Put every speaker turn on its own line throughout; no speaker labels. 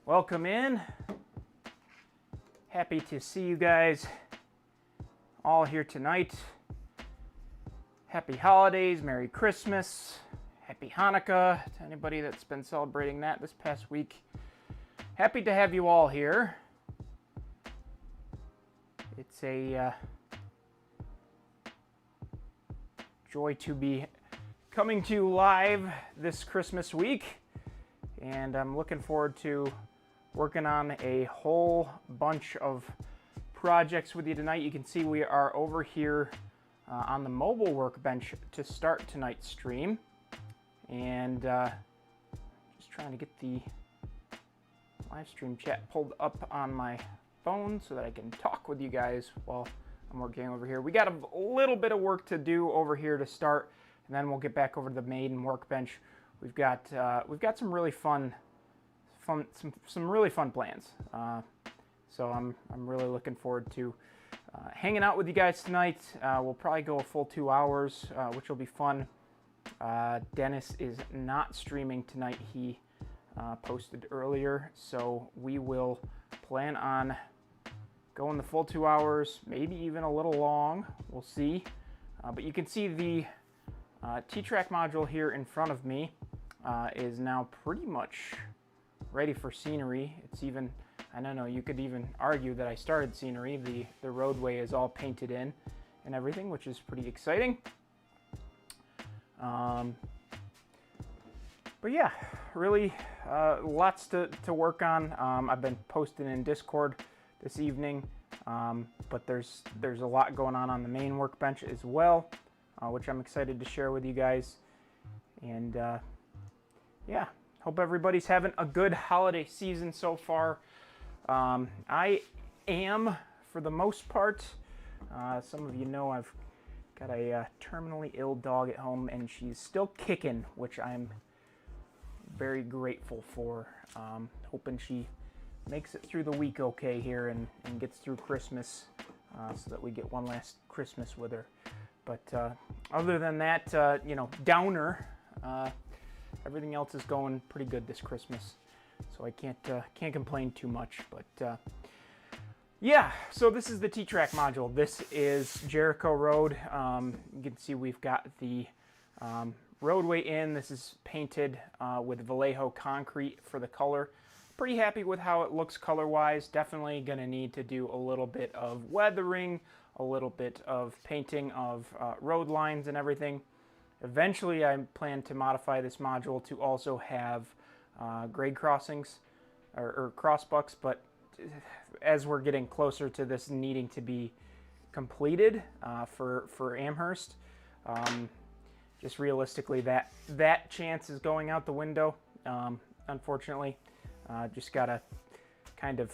Welcome in. Happy to see you guys all here tonight. Happy holidays, Merry Christmas, Happy Hanukkah to anybody that's been celebrating that this past week. Happy to have you all here. It's a joy to be coming to you live this Christmas week, and I'm looking forward to working on a whole bunch of projects with you tonight. You can see we are over here on the mobile workbench to start tonight's stream, and just trying to get the live stream chat pulled up on my phone so that I can talk with you guys while I'm working over here. We got a little bit of work to do over here to start, and then we'll get back over to the main workbench. We've got some really fun plans. So I'm really looking forward to hanging out with you guys tonight. We'll probably go a full 2 hours, which will be fun. Dennis is not streaming tonight. He posted earlier, so we will plan on going the full 2 hours, maybe even a little long. We'll see. But you can see the T-Track module here in front of me is now pretty much ready for scenery. It's even, I don't know, you could even argue that I started scenery. The roadway is all painted in and everything, which is pretty exciting. But yeah, really lots to work on. I've been posting in Discord this evening, but there's a lot going on the main workbench as well, which I'm excited to share with you guys. And yeah, hope everybody's having a good holiday season so far. I am, for the most part. Some of you know I've got a terminally ill dog at home, and she's still kicking, which I'm very grateful for. Hoping she makes it through the week okay here and gets through Christmas, so that we get one last Christmas with her. But other than that, downer. Everything else is going pretty good this Christmas, so I can't complain too much. But yeah, so this is the T-Track module. This is Jericho Road. You can see we've got the roadway in. This is painted with Vallejo concrete for the color. Pretty happy with how it looks color-wise. Definitely going to need to do a little bit of weathering, a little bit of painting of road lines and everything. Eventually, I plan to modify this module to also have grade crossings or crossbucks, but as we're getting closer to this needing to be completed for Amherst, just realistically, that chance is going out the window, unfortunately. Just gotta kind of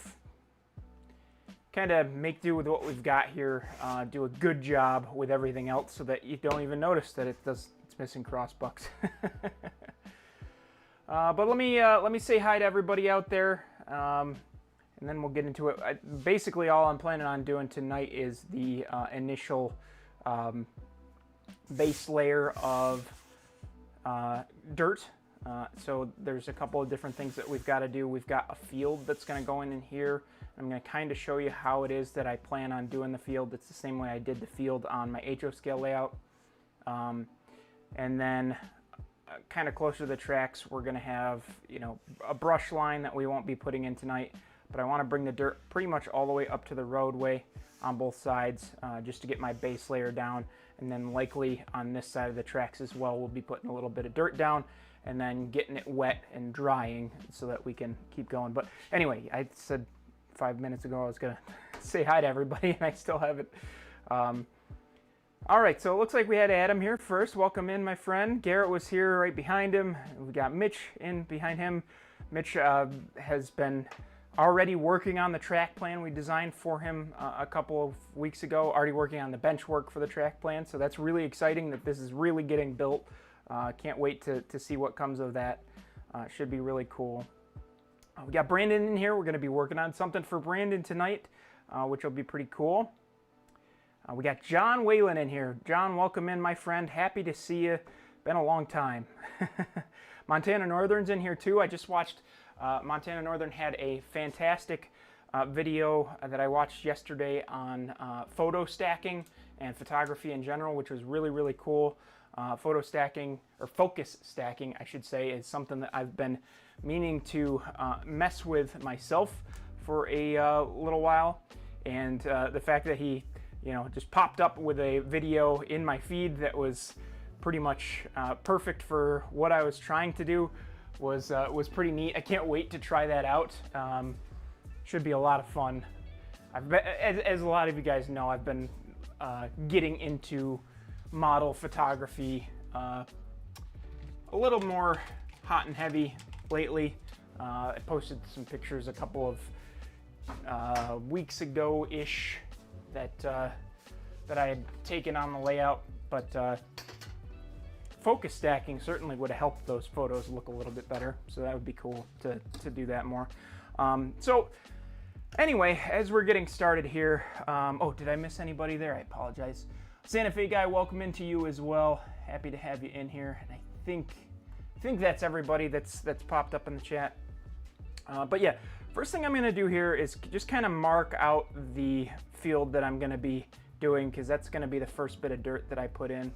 make do with what we've got here, do a good job with everything else so that you don't even notice that it's missing crossbucks. But let me say hi to everybody out there, and then we'll get into it. Basically, all I'm planning on doing tonight is the initial base layer of dirt. So there's a couple of different things that we've got to do. We've got a field that's going to go in here. I'm going to kind of show you how it is that I plan on doing the field. It's the same way I did the field on my HO scale layout. And then kind of closer to the tracks, we're going to have, a brush line that we won't be putting in tonight. But I want to bring the dirt pretty much all the way up to the roadway on both sides, just to get my base layer down. And then likely on this side of the tracks as well, we'll be putting a little bit of dirt down and then getting it wet and drying so that we can keep going. But anyway, I said 5 minutes ago I was going to say hi to everybody, and I still haven't. All right, so it looks like we had Adam here first. Welcome in, my friend. Garrett was here right behind him. We got Mitch in behind him. Mitch has been already working on the track plan we designed for him a couple of weeks ago, already working on the bench work for the track plan. So that's really exciting that this is really getting built. Can't wait to see what comes of that. Should be really cool. We got Brandon in here. We're going to be working on something for Brandon tonight, which will be pretty cool. We got John Whalen in here. John, welcome in, my friend. Happy to see you. Been a long time. Montana Northern's in here too. I just watched Montana Northern had a fantastic video that I watched yesterday on photo stacking and photography in general, which was really, really cool. Photo stacking, or focus stacking, I should say, is something that I've been meaning to mess with myself for a little while. And the fact that he, just popped up with a video in my feed that was pretty much perfect for what I was trying to do was pretty neat. I can't wait to try that out. Should be a lot of fun. As a lot of you guys know, I've been getting into model photography a little more hot and heavy lately. I posted some pictures a couple of weeks ago-ish that I had taken on the layout, but focus stacking certainly would have helped those photos look a little bit better, so that would be cool to do that more. So anyway, as we're getting started here, oh, did I miss anybody there? I apologize. Santa Fe guy, welcome into you as well. Happy to have you in here, and I think that's everybody that's popped up in the chat. But yeah, first thing I'm going to do here is just kind of mark out the field that I'm going to be doing, because that's going to be the first bit of dirt that I put in.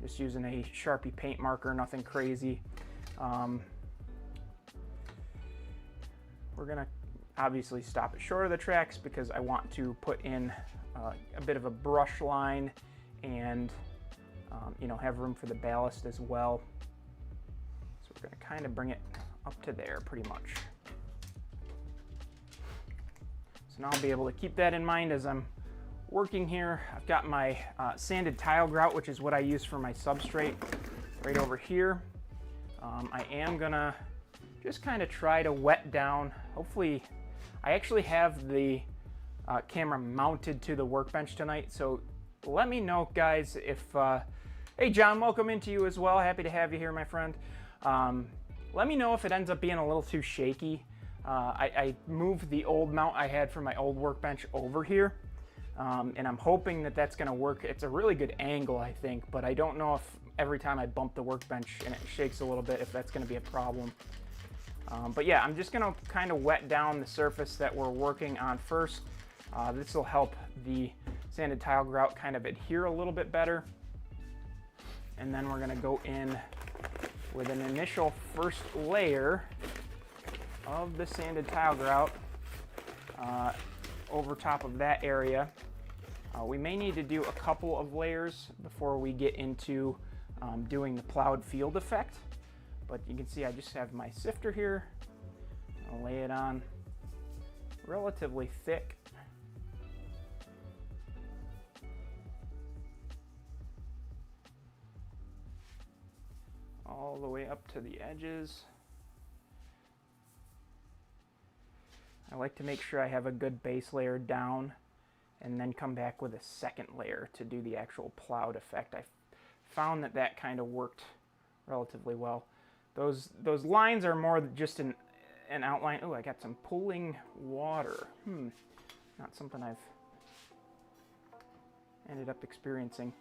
Just using a Sharpie paint marker, nothing crazy. We're going to obviously stop it short of the tracks because I want to put in a bit of a brush line and have room for the ballast as well. So we're going to kind of bring it up to there pretty much. So now I'll be able to keep that in mind as I'm working here. I've got my sanded tile grout, which is what I use for my substrate, right over here. I am gonna just kind of try to wet down. Hopefully, I actually have the camera mounted to the workbench tonight, so let me know, guys, if hey John, welcome into you as well. Happy to have you here, my friend. Let me know if it ends up being a little too shaky. I moved the old mount I had for my old workbench over here, and I'm hoping that that's going to work. It's a really good angle, I think, but I don't know if every time I bump the workbench and it shakes a little bit, if that's going to be a problem. But yeah, I'm just going to kind of wet down the surface that we're working on first. This will help the sanded tile grout kind of adhere a little bit better. And then we're going to go in with an initial first layer of the sanded tile grout over top of that area. We may need to do a couple of layers before we get into doing the plowed field effect. But you can see I just have my sifter here. I'll lay it on relatively thick. All the way up to the edges. I like to make sure I have a good base layer down and then come back with a second layer to do the actual plowed effect. I found that kind of worked relatively well. Those lines are more just an outline. Oh, I got some pooling water. Not something I've ended up experiencing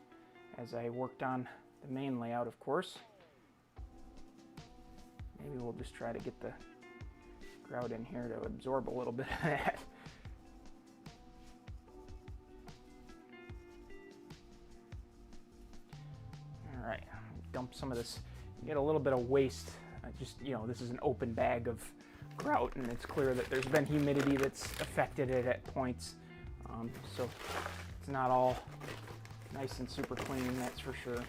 as I worked on the main layout, of course. Maybe we'll just try to get the grout in here to absorb a little bit of that. All right, dump some of this. You get a little bit of waste. This is an open bag of grout, and it's clear that there's been humidity that's affected it at points. So it's not all nice and super clean, that's for sure.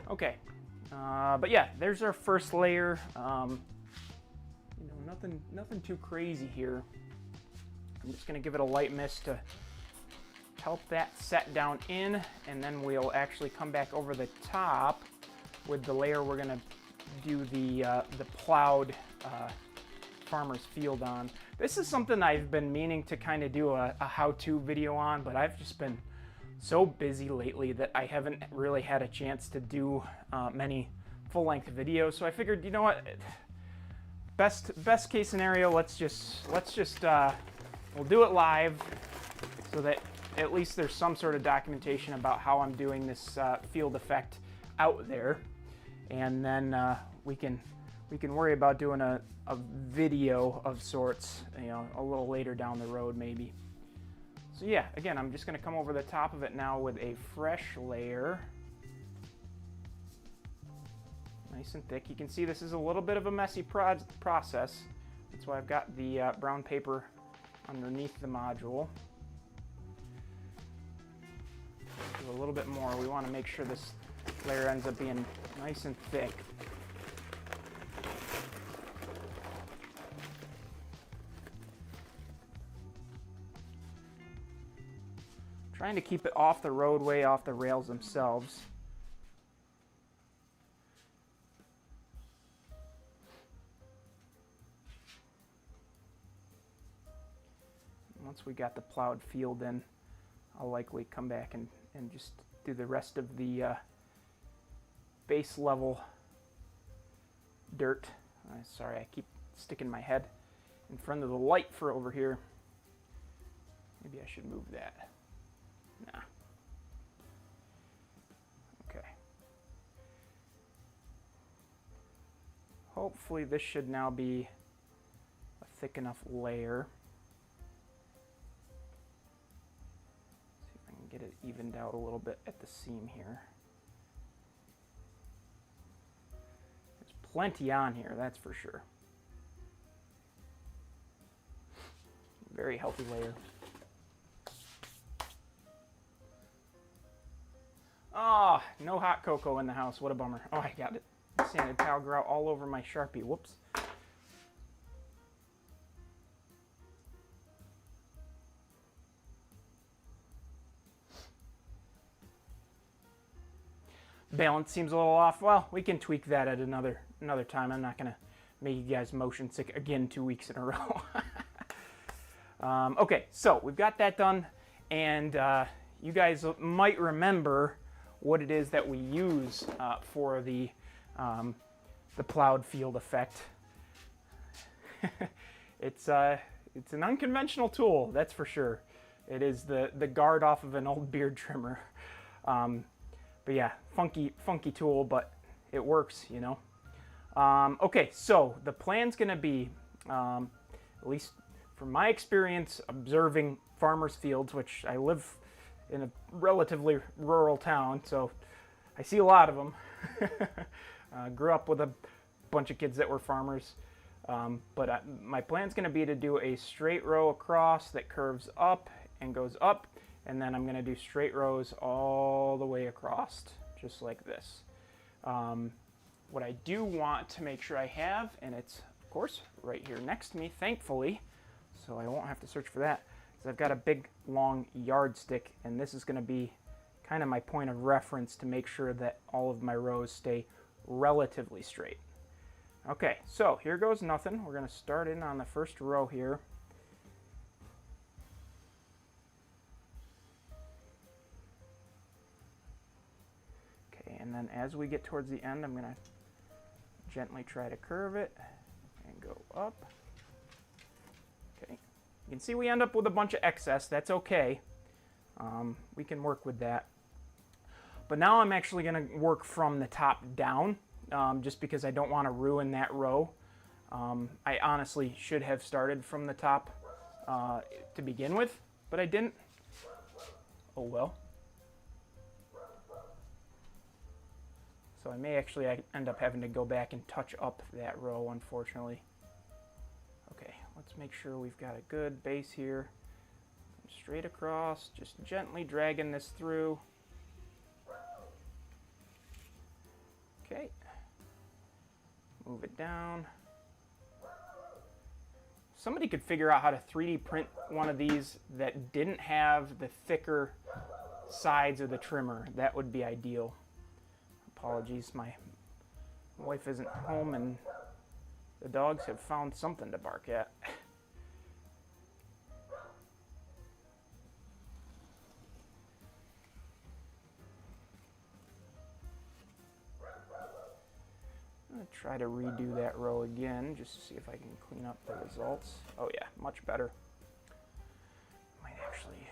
Okay, but yeah, there's our first layer. Nothing too crazy here. I'm just going to give it a light mist to help that set down in, and then we'll actually come back over the top with the layer we're going to do the plowed farmer's field on. This is something I've been meaning to kind of do a how-to video on, but I've just been so busy lately that I haven't really had a chance to do many full-length videos. So I figured, you know what, best case scenario, let's just we'll do it live so that at least there's some sort of documentation about how I'm doing this field effect out there, and then we can we can worry about doing a video of sorts, you know, a little later down the road maybe. So yeah, again, I'm just going to come over the top of it now with a fresh layer. Nice and thick. You can see this is a little bit of a messy process. That's why I've got the brown paper underneath the module. Do a little bit more. We want to make sure this layer ends up being nice and thick. Trying to keep it off the roadway, off the rails themselves. Once we got the plowed field in, I'll likely come back and just do the rest of the base level dirt. Sorry, I keep sticking my head in front of the light for over here. Maybe I should move that. Nah. Okay. Hopefully this should now be a thick enough layer. See if I can get it evened out a little bit at the seam here. There's plenty on here, that's for sure. Very healthy layer. Oh, no hot cocoa in the house. What a bummer. Oh, I got it. Sanded towel grout all over my Sharpie. Whoops. Balance seems a little off. Well, we can tweak that at another time. I'm not going to make you guys motion sick again 2 weeks in a row. Okay, so we've got that done. And you guys might remember what it is that we use for the plowed field effect. It's an unconventional tool, that's for sure. It is the guard off of an old beard trimmer. But yeah, funky tool, but it works, you know. Okay, so the plan's gonna be, at least from my experience observing farmers' fields, which I live in a relatively rural town, so I see a lot of them. Grew up with a bunch of kids that were farmers, but my plan's going to be to do a straight row across that curves up and goes up, and then I'm going to do straight rows all the way across, just like this. What I do want to make sure I have, and it's of course right here next to me, thankfully, so I won't have to search for that, I've got a big long yardstick, and this is going to be kind of my point of reference to make sure that all of my rows stay relatively straight. Okay, so here goes nothing. We're going to start in on the first row here. Okay, and then as we get towards the end, I'm going to gently try to curve it and go up. Okay. You can see we end up with a bunch of excess. That's okay. We can work with that. But now I'm actually going to work from the top down, just because I don't want to ruin that row. I honestly should have started from the top to begin with, but I didn't. Oh well. So I may actually end up having to go back and touch up that row, unfortunately. Okay, let's make sure we've got a good base here. Straight across, just gently dragging this through. Okay. Move it down. Somebody could figure out how to 3D print one of these that didn't have the thicker sides of the trimmer. That would be ideal. Apologies, my wife isn't home and the dogs have found something to bark at. I'm going to try to redo that row again just to see if I can clean up the results. Oh yeah, much better. Might actually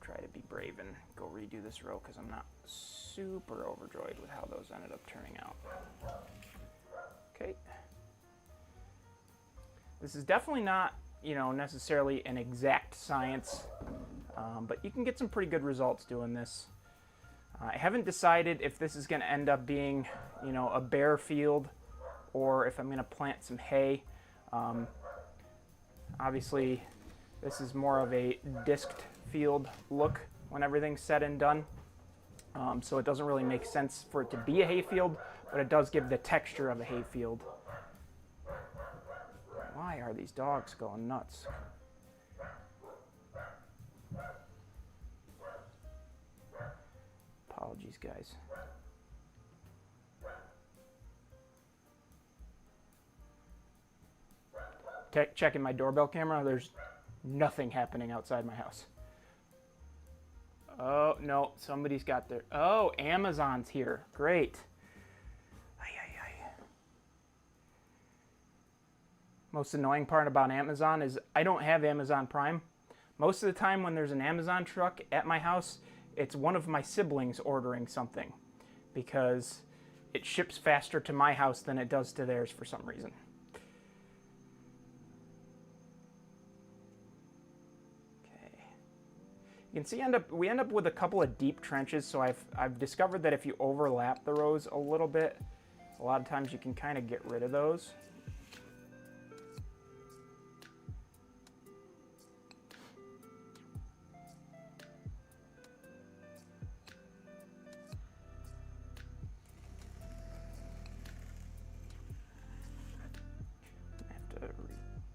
try to be brave and go redo this row because I'm not super overjoyed with how those ended up turning out. Okay, This is definitely not, necessarily an exact science, but you can get some pretty good results doing this. I haven't decided if this is going to end up being, a bare field or if I'm going to plant some hay. Obviously, this is more of a disked field look when everything's said and done. So it doesn't really make sense for it to be a hay field, but it does give the texture of a hay field. Why are these dogs going nuts? Apologies, guys. Checking my doorbell camera, there's nothing happening outside my house. Oh, no, somebody's got their... Oh, Amazon's here. Great. Most annoying part about Amazon is I don't have Amazon Prime. Most of the time when there's an Amazon truck at my house, it's one of my siblings ordering something because it ships faster to my house than it does to theirs for some reason. Okay. You can see we end up with a couple of deep trenches, so I've discovered that if you overlap the rows a little bit, a lot of times you can kind of get rid of those.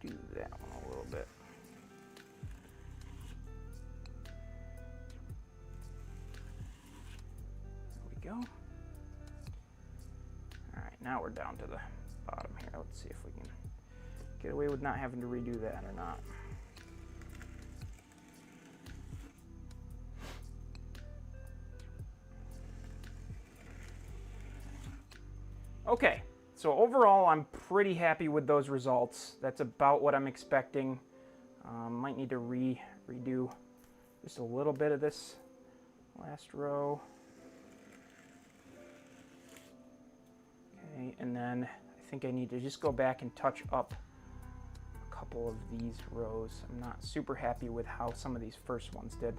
Do that one a little bit. There we go. All right, now we're down to the bottom here. Let's see if we can get away with not having to redo that or not. Okay. So overall, I'm pretty happy with those results. That's about what I'm expecting. Might need to redo just a little bit of this last row. Okay, and then I think I need to just go back and touch up a couple of these rows. I'm not super happy with how some of these first ones did.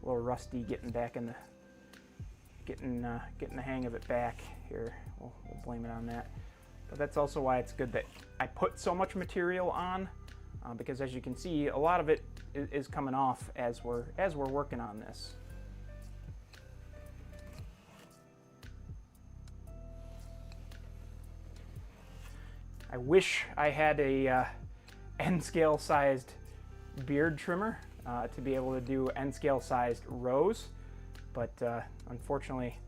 A little rusty getting back in the getting the hang of it back here. We'll blame it on that. But that's also why it's good that I put so much material on, because as you can see, a lot of it is coming off as we're working on this. I wish I had a N-scale sized beard trimmer to be able to do N-scale sized rows, but unfortunately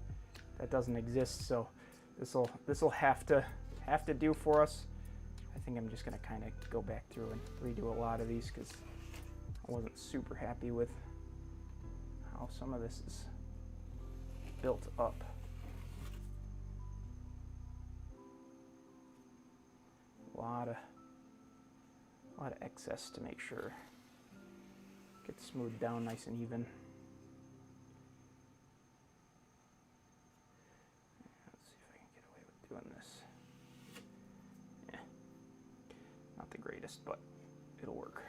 that doesn't exist. So this will have to do for us. I think I'm just going to kind of go back through and redo a lot of these because I wasn't super happy with how some of this is built up. A lot of excess to make sure it gets smoothed down nice and even. Doing this. Yeah. Not the greatest, but it'll work.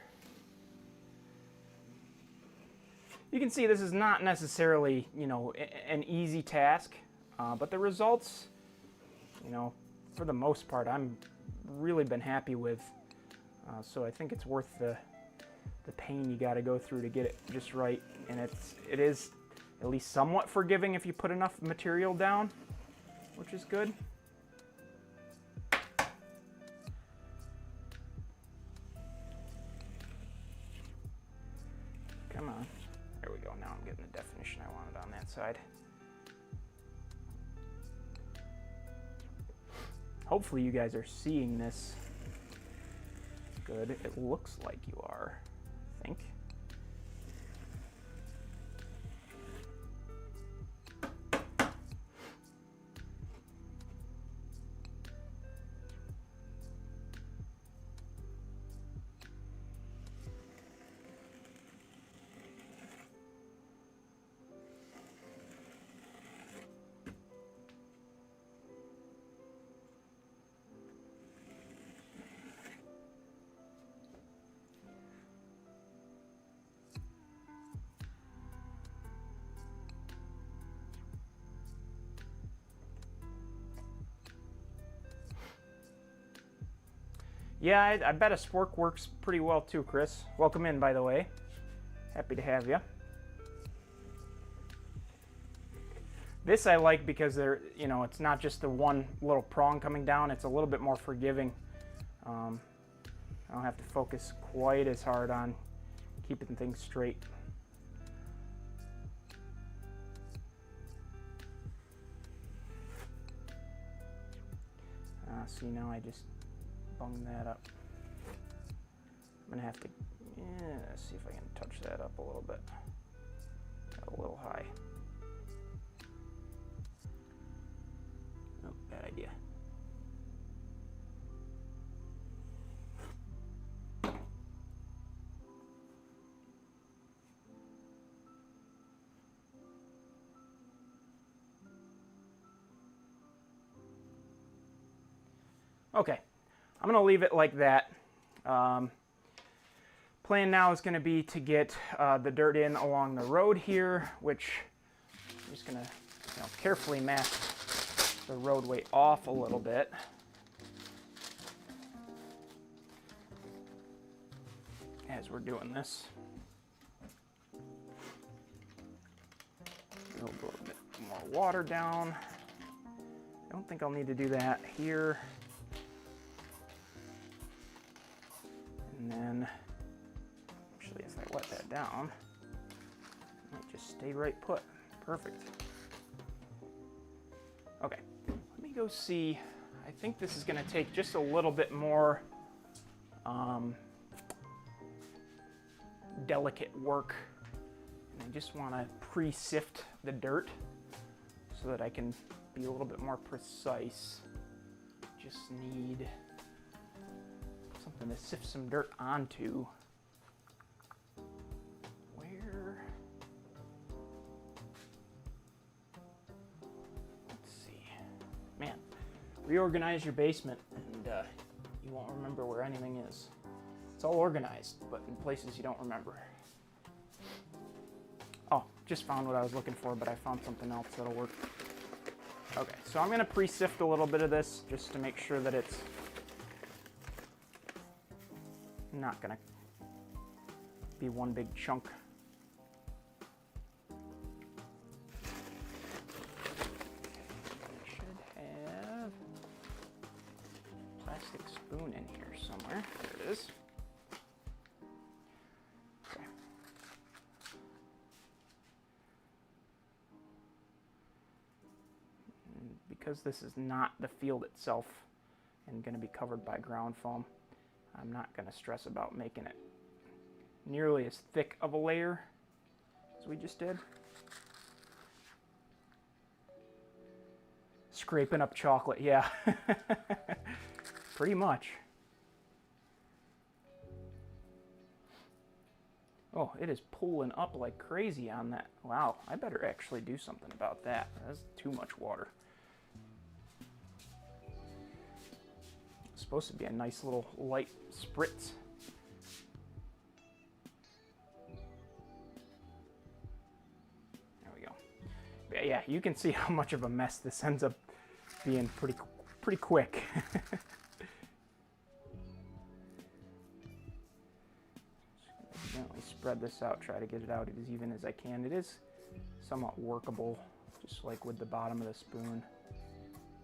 You can see this is not necessarily, an easy task, but the results, for the most part, I'm really been happy with. So I think it's worth the pain you got to go through to get it just right, and it is at least somewhat forgiving if you put enough material down, which is good. Come on. There we go. Now I'm getting the definition I wanted on that side. Hopefully you guys are seeing this good. It looks like you are, I think. Yeah, I bet a spork works pretty well too, Chris. Welcome in, by the way. Happy to have you. This I like because it's not just the one little prong coming down. It's a little bit more forgiving. I don't have to focus quite as hard on keeping things straight. See, now I just bunged that up. I'm gonna have to see if I can touch that up a little bit. Got a little high. Oh, bad idea. Okay, I'm going to leave it like that. Plan now is going to be to get the dirt in along the road here, which I'm just going to carefully mask the roadway off a little bit. As we're doing this. A little bit more water down. I don't think I'll need to do that here. And then, actually, if I let that down, it might just stay right put. Perfect. Okay, let me go see. I think this is going to take just a little bit more delicate work. And I just want to pre-sift the dirt so that I can be a little bit more precise. Just need something to sift some dirt onto. Where? Let's see. Man, reorganize your basement and you won't remember where anything is. It's all organized, but in places you don't remember. Oh, just found what I was looking for, but I found something else that'll work. Okay, so I'm going to pre-sift a little bit of this just to make sure that it's not going to be one big chunk. I should have a plastic spoon in here somewhere. There it is. Okay. And because this is not the field itself and going to be covered by ground foam, I'm not going to stress about making it nearly as thick of a layer as we just did. Scraping up chocolate, yeah. Pretty much. Oh, it is pulling up like crazy on that. Wow, I better actually do something about that. That's too much water. Supposed to be a nice little light spritz. There we go. But yeah, you can see how much of a mess this ends up being pretty quick. Just gently spread this out, try to get it out as even as I can. It is somewhat workable, just like with the bottom of the spoon.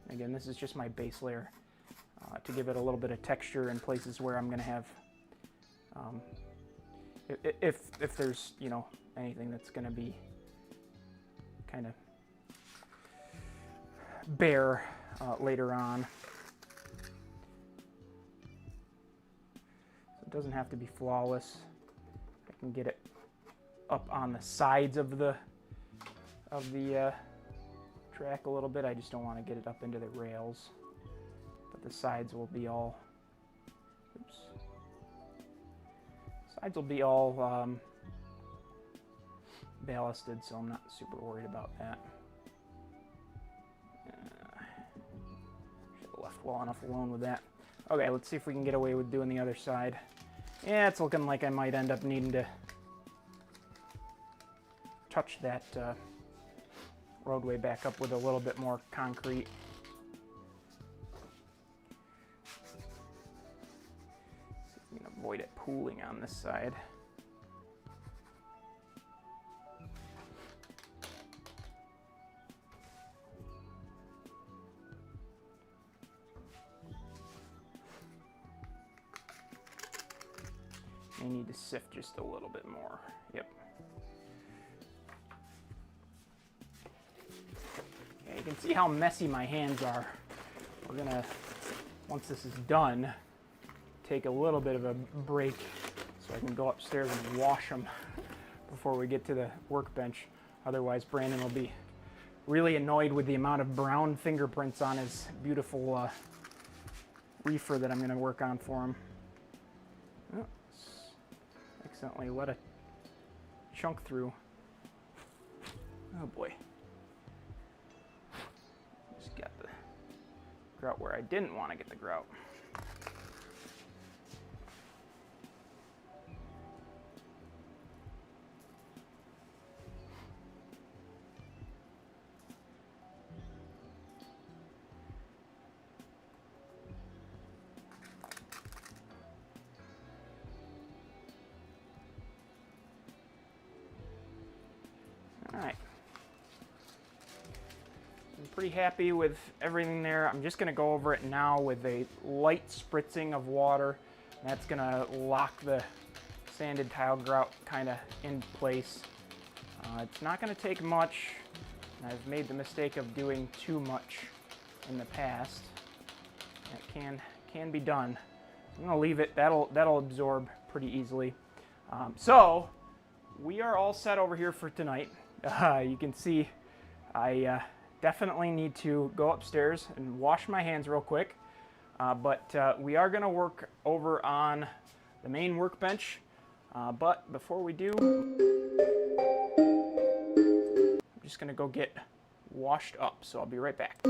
Again, this is just my base layer. To give it a little bit of texture in places where I'm going to have, if there's, anything that's going to be kind of bare later on. So it doesn't have to be flawless. I can get it up on the sides of the track a little bit. I just don't want to get it up into the rails. The sides will be all, sides will be all ballasted, so I'm not super worried about that. Should have left well enough alone with that. Okay, let's see if we can get away with doing the other side. Yeah, it's looking like I might end up needing to touch that roadway back up with a little bit more concrete. cooling on this side. I need to sift just a little bit more. Yep. Okay, you can see how messy my hands are. We're gonna, once this is done, take a little bit of a break so I can go upstairs and wash them before we get to the workbench. Otherwise, Brandon will be really annoyed with the amount of brown fingerprints on his beautiful reefer that I'm gonna work on for him. Oh, accidentally let a chunk through. Oh boy. Just got the grout where I didn't want to get the grout. All right. I'm pretty happy with everything there. I'm just going to go over it now with a light spritzing of water. That's going to lock the sanded tile grout kind of in place. It's not going to take much. I've made the mistake of doing too much in the past. It can be done. I'm going to leave it. That'll absorb pretty easily. So we are all set over here for tonight. You can see I definitely need to go upstairs and wash my hands real quick. But we are going to work over on the main workbench. But before we do, I'm just going to go get washed up. So I'll be right back.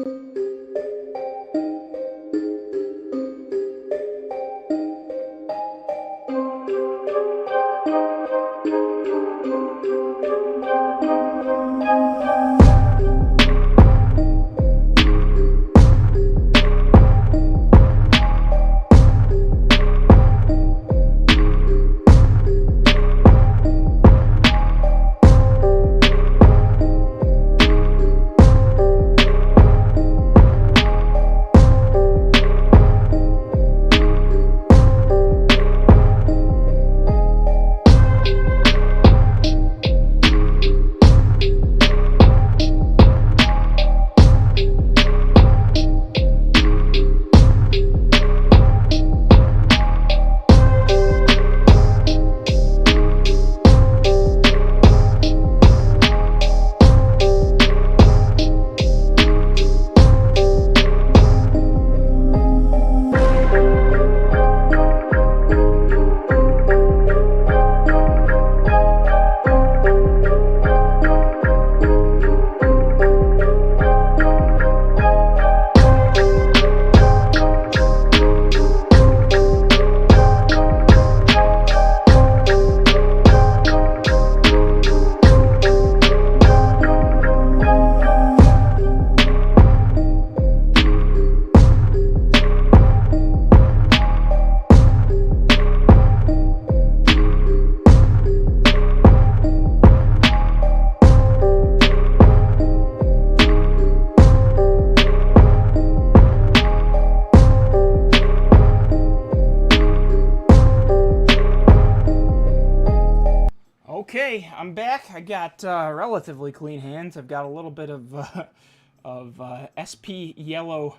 Okay, I'm back. I got relatively clean hands. I've got a little bit of SP yellow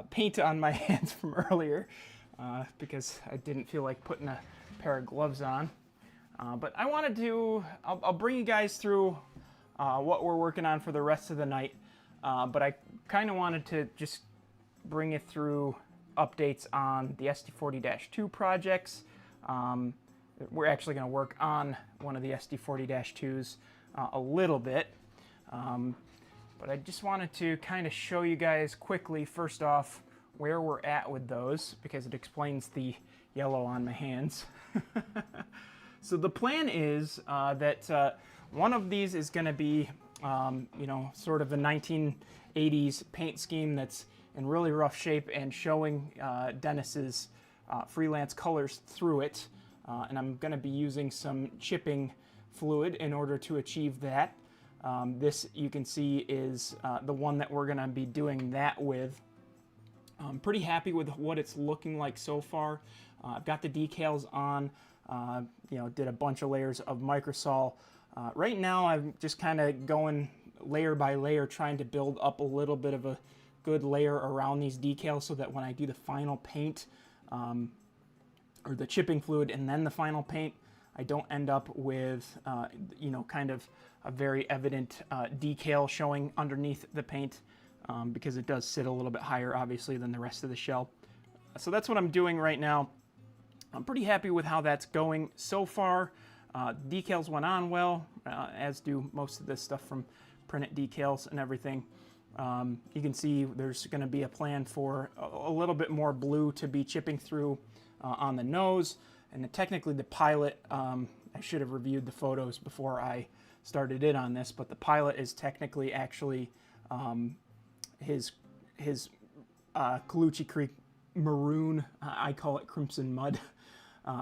paint on my hands from earlier because I didn't feel like putting a pair of gloves on. But I wanted to, I'll bring you guys through what we're working on for the rest of the night. But I kind of wanted to just bring you through updates on the SD40-2 projects. We're actually going to work on one of the SD40-2s a little bit. But I just wanted to kind of show you guys quickly, first off, where we're at with those, because it explains the yellow on my hands. So the plan is that one of these is going to be, you know, sort of a 1980s paint scheme that's in really rough shape and showing Dennis's freelance colors through it. and I'm going to be using some chipping fluid in order to achieve that. This, you can see, is the one that we're going to be doing that with. I'm pretty happy with what it's looking like so far. I've got the decals on, did a bunch of layers of microsol. Right now I'm just kind of going layer by layer, trying to build up a little bit of a good layer around these decals so that when I do the final paint, or the chipping fluid and then the final paint, I don't end up with, kind of a very evident decal showing underneath the paint, because it does sit a little bit higher, obviously, than the rest of the shell. So that's what I'm doing right now. I'm pretty happy with how that's going so far. Decals went on well, as do most of this stuff from Print It Decals and everything. You can see there's going to be a plan for a little bit more blue to be chipping through on the nose. And technically the pilot, I should have reviewed the photos before I started in on this, but the pilot is technically actually his Colucci Creek maroon. I call it crimson mud.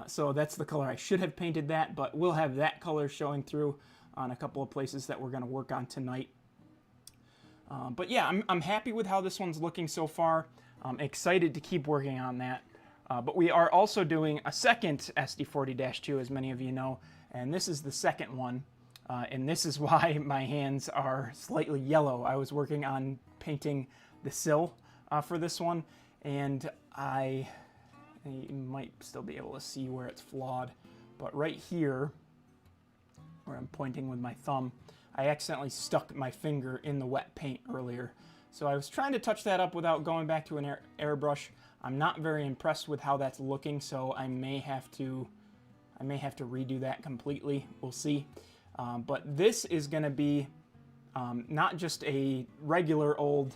So that's the color. I should have painted that, but we'll have that color showing through on a couple of places that we're going to work on tonight. But yeah, I'm happy with how this one's looking so far. I'm excited to keep working on that. But we are also doing a second SD40-2, as many of you know, and this is the second one. And this is why my hands are slightly yellow. I was working on painting the sill for this one, and you might still be able to see where it's flawed, but right here, where I'm pointing with my thumb, I accidentally stuck my finger in the wet paint earlier. So I was trying to touch that up without going back to an airbrush. I'm not very impressed with how that's looking, so I may have to redo that completely. We'll see. But this is going to be not just a regular old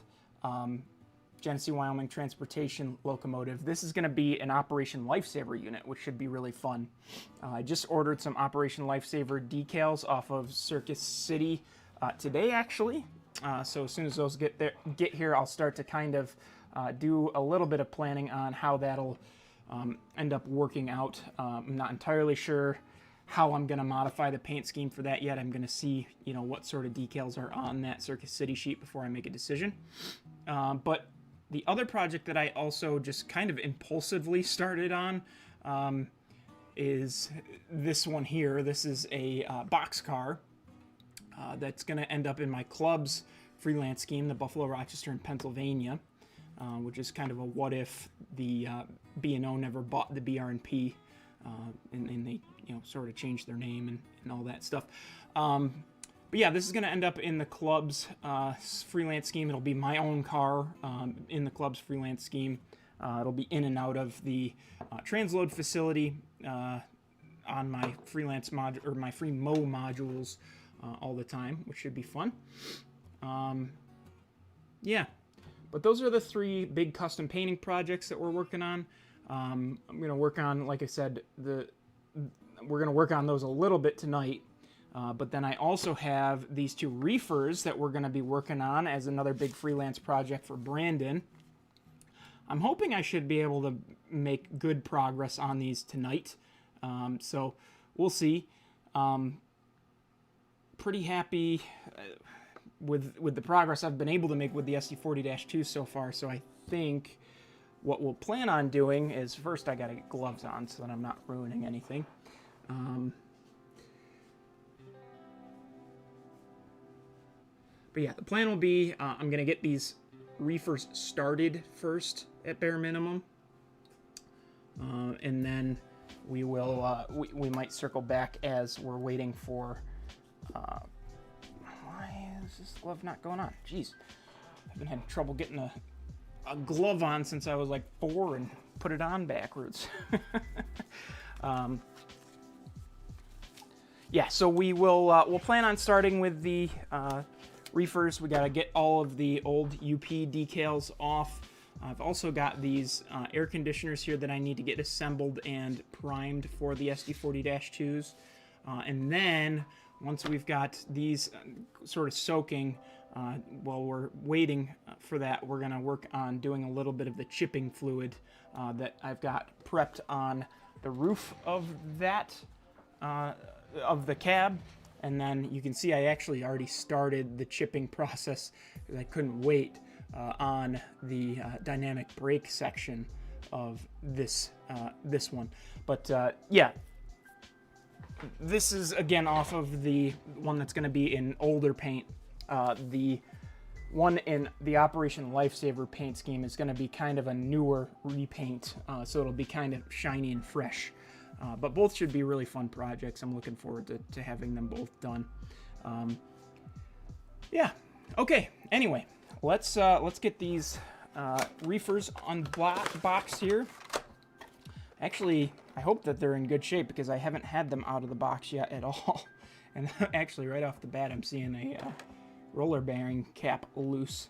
Genesee, Wyoming transportation locomotive. This is going to be an Operation Lifesaver unit, which should be really fun. I just ordered some Operation Lifesaver decals off of Circus City today, actually. So as soon as those get here, I'll start to kind of do a little bit of planning on how that'll end up working out. I'm not entirely sure how I'm going to modify the paint scheme for that yet. I'm going to see, what sort of decals are on that Circus City sheet before I make a decision. But the other project that I also just kind of impulsively started on is this one here. This is a boxcar that's going to end up in my club's freelance scheme, the Buffalo, Rochester, and Pennsylvania, which is kind of a what if the B&O never bought the BR&P, and they sort of changed their name and all that stuff. But yeah, this is going to end up in the club's freelance scheme. It'll be my own car in the club's freelance scheme. It'll be in and out of the transload facility on my freelance mod or my free Mo modules all the time, which should be fun. Yeah, but those are the three big custom painting projects that we're working on. I'm going to work on, like I said, we're going to work on those a little bit tonight. But then I also have these two reefers that we're going to be working on as another big freelance project for Brandon. I'm hoping I should be able to make good progress on these tonight. So we'll see. Pretty happy with the progress I've been able to make with the SD40-2 so far. So I think what we'll plan on doing is first I got to get gloves on so that I'm not ruining anything. But yeah, the plan will be I'm going to get these reefers started first at bare minimum. And then we will, we might circle back as we're waiting for, why is this glove not going on? Jeez, I've been having trouble getting a glove on since I was like 4 and put it on backwards. Yeah, so we'll plan on starting with the reefers. We got to get all of the old UP decals off. I've also got these air conditioners here that I need to get assembled and primed for the SD40-2s. And then once we've got these sort of soaking, while we're waiting for that, we're going to work on doing a little bit of the chipping fluid that I've got prepped on the roof of that, of the cab. And then you can see I actually already started the chipping process because I couldn't wait on the dynamic brake section of this one. But yeah, this is again off of the one that's going to be in older paint. The one in the Operation Lifesaver paint scheme is going to be kind of a newer repaint, so it'll be kind of shiny and fresh. But both should be really fun projects. I'm looking forward to having them both done. Yeah. Okay. Anyway, let's get these reefers unboxed here. Actually, I hope that they're in good shape because I haven't had them out of the box yet at all. And actually, right off the bat, I'm seeing a roller bearing cap loose.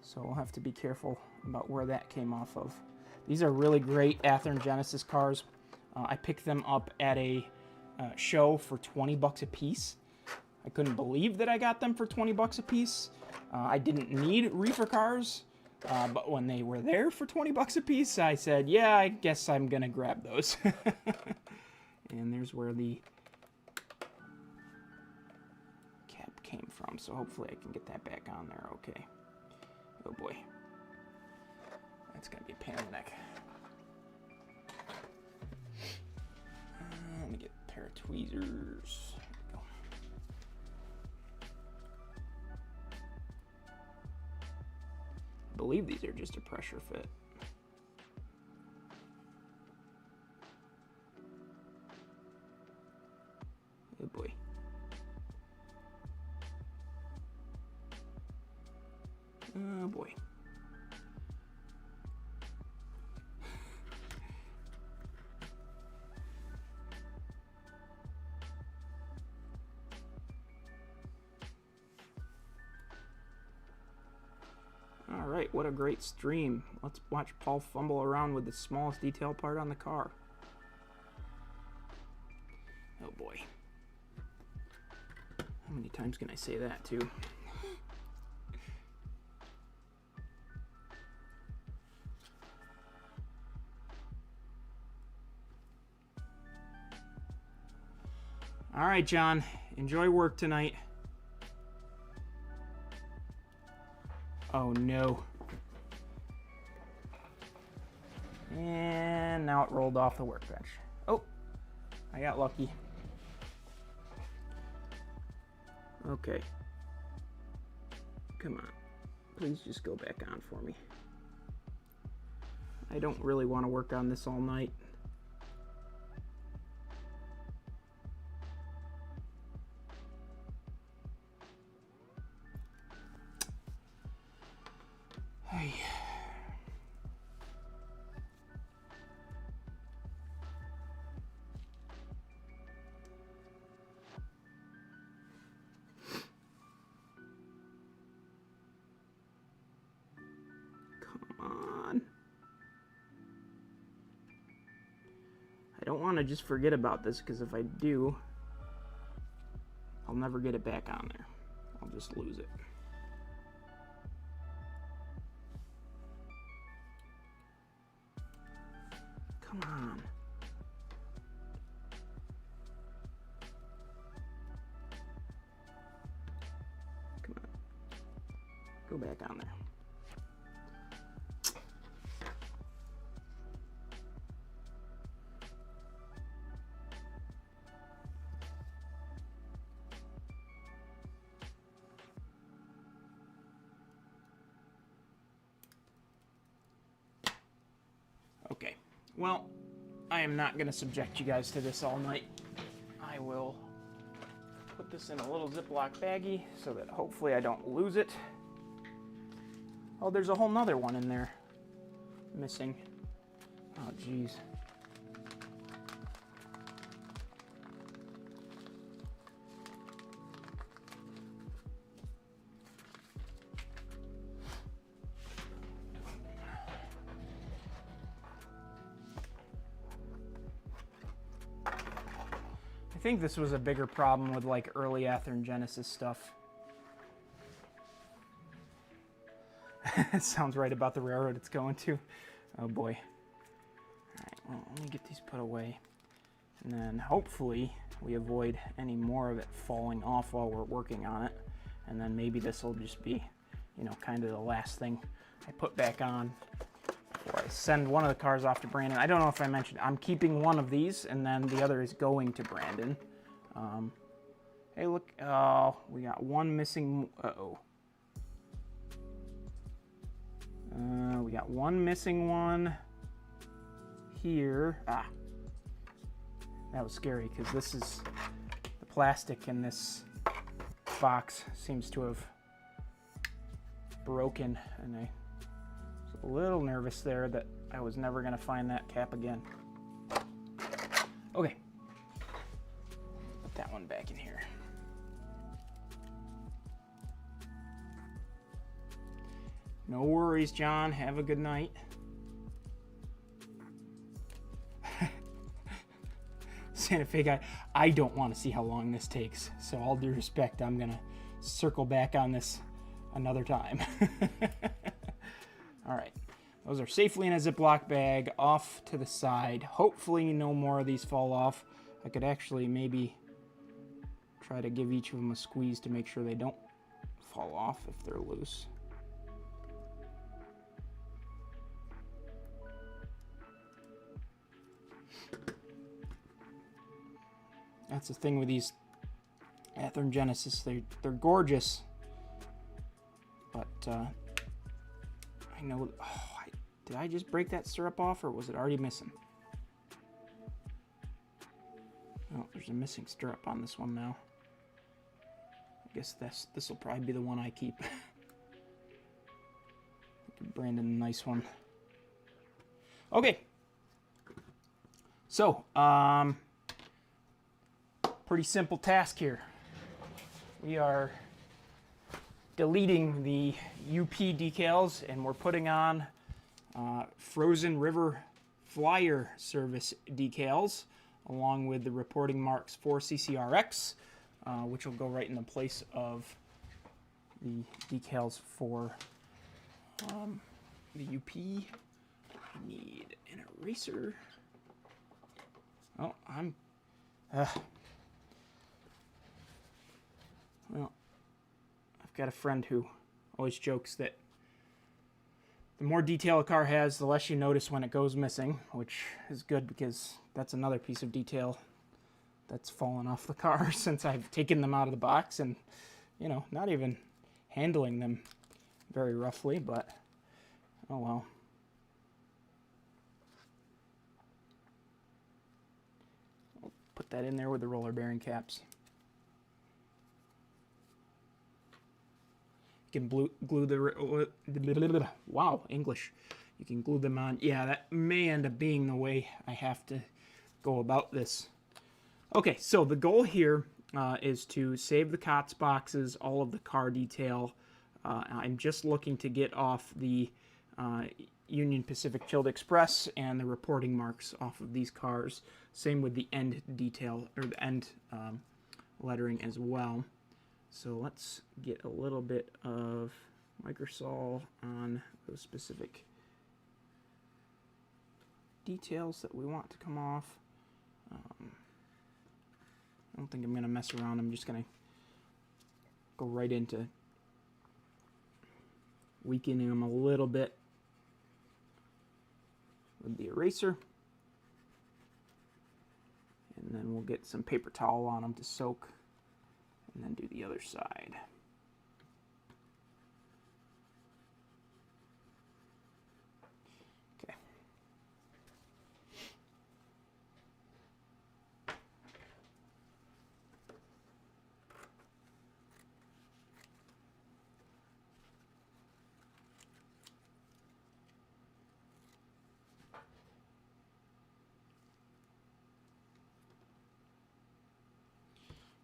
So I'll have to be careful about where that came off of. These are really great Athearn Genesis cars. I picked them up at a show for 20 bucks a piece. I couldn't believe that I got them for 20 bucks a piece. I didn't need reefer cars, but when they were there for 20 bucks a piece, I said, yeah, I guess I'm gonna grab those. And there's where the cap came from, so hopefully I can get that back on there okay. Oh boy. That's gonna be a pain in the neck. Let me get a pair of tweezers. There we go. I believe these are just a pressure fit. Oh boy. Oh boy. All right, what a great stream. Let's watch Paul fumble around with the smallest detail part on the car. Oh boy. How many times can I say that too? All right, John, enjoy work tonight. Oh no. And now it rolled off the workbench. Oh, I got lucky. Okay. Come on. Please just go back on for me. I don't really want to work on this all night. Hey. I don't want to just forget about this, because if I do, I'll never get it back on there. I'll just lose it. Come on. Come on. Go back on there. Okay, well, I am not going to subject you guys to this all night. I will put this in a little Ziploc baggie so that hopefully I don't lose it. Oh, there's a whole nother one in there missing. Oh, geez. I think this was a bigger problem with like early Athearn Genesis stuff. It sounds right about the railroad it's going to. Oh boy. All right. Well, let me get these put away. And then hopefully we avoid any more of it falling off while we're working on it. And then maybe this will just be, you know, kind of the last thing I put back on before I send one of the cars off to Brandon. I don't know if I mentioned, I'm keeping one of these and then the other is going to Brandon. Hey, look, oh, we got one missing, we got one missing one here. Ah, that was scary because this is the plastic in this box seems to have broken, and I was a little nervous there that I was never going to find that cap again. Okay, put that one back in here. No worries, John. Have a good night. Santa Fe guy, I don't want to see how long this takes. So all due respect, I'm going to circle back on this another time. All right. Those are safely in a Ziploc bag off to the side. Hopefully no more of these fall off. I could actually maybe try to give each of them a squeeze to make sure they don't fall off if they're loose. That's the thing with these Athearn Genesis. They're gorgeous. But I know... Oh, did I just break that syrup off or was it already missing? Oh, there's a missing stirrup on this one now. I guess this will probably be the one I keep. Give Brandon a nice one. Okay. So, pretty simple task here. We are deleting the UP decals and we're putting on Frozen River Flyer Service decals along with the reporting marks for CCRX, which will go right in the place of the decals for the UP. I need an eraser. Oh, well, I've got a friend who always jokes that the more detail a car has, the less you notice when it goes missing, which is good because that's another piece of detail that's fallen off the car since I've taken them out of the box and, you know, not even handling them very roughly, but oh well. I'll put that in there with the roller bearing caps. Can glue the wow, English. You can glue them on. Yeah, that may end up being the way I have to go about this. Okay, so the goal here is to save the COTS boxes, all of the car detail. I'm just looking to get off the Union Pacific Chilled Express and the reporting marks off of these cars. Same with the end detail, or the end lettering as well. So let's get a little bit of microsol on those specific details that we want to come off. I don't think I'm going to mess around. I'm just going to go right into weakening them a little bit with the eraser. And then we'll get some paper towel on them to soak. And then do the other side. Okay.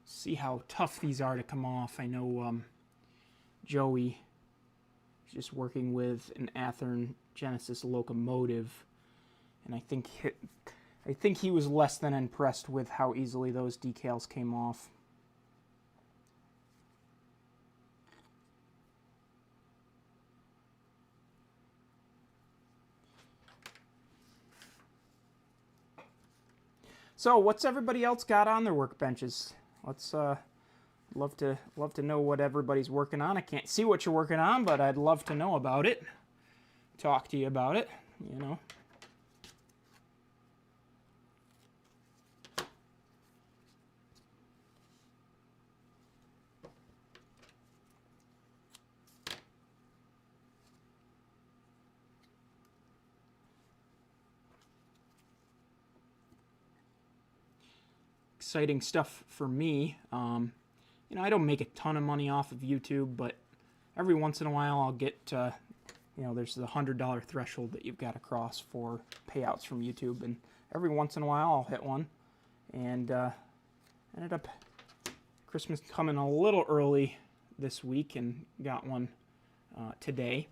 See how tough these are to come off. I know Joey is just working with an Athearn Genesis locomotive, and I think he was less than impressed with how easily those decals came off. So what's everybody else got on their workbenches? Let's love to know what everybody's working on. I can't see what you're working on, but I'd love to know about it. Talk to you about it, you know. Exciting stuff for me. You know, I don't make a ton of money off of YouTube, but every once in a while I'll get, you know, there's the $100 threshold that you've got to cross for payouts from YouTube, and every once in a while I'll hit one. And ended up Christmas coming a little early this week and got one today.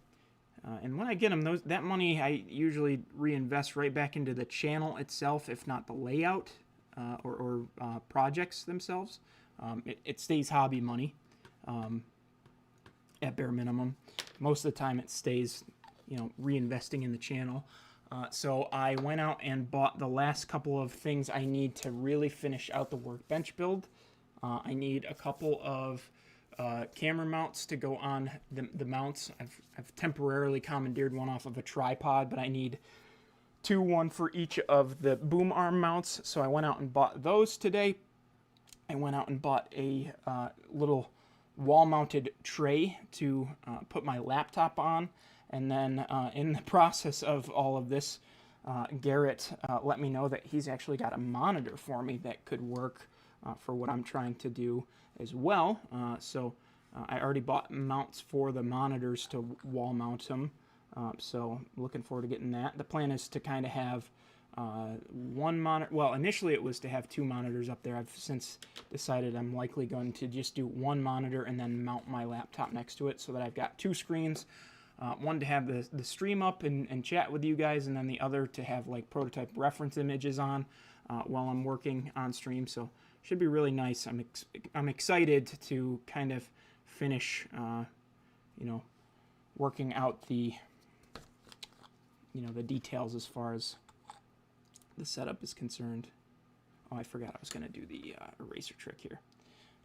And when I get them, that money I usually reinvest right back into the channel itself, if not the layout. Or projects themselves. It stays hobby money at bare minimum. Most of the time it stays, you know, reinvesting in the channel. So I went out and bought the last couple of things I need to really finish out the workbench build. I need a couple of camera mounts to go on the mounts. I've temporarily commandeered one off of a tripod, but I need one for each of the boom arm mounts, so I went out and bought those today. I went out and bought a little wall-mounted tray to put my laptop on, and then in the process of all of this, Garrett let me know that he's actually got a monitor for me that could work for what I'm trying to do as well. So I already bought mounts for the monitors to wall mount them. So looking forward to getting that. The plan is to kind of have one monitor. Well, initially it was to have 2 monitors up there. I've since decided I'm likely going to just do 1 monitor and then mount my laptop next to it so that I've got 2 screens. One to have the stream up and chat with you guys, and then the other to have like prototype reference images on while I'm working on stream. So should be really nice. I'm excited to kind of finish, you know, working out the the details as far as the setup is concerned. Oh, I forgot I was going to do the eraser trick here.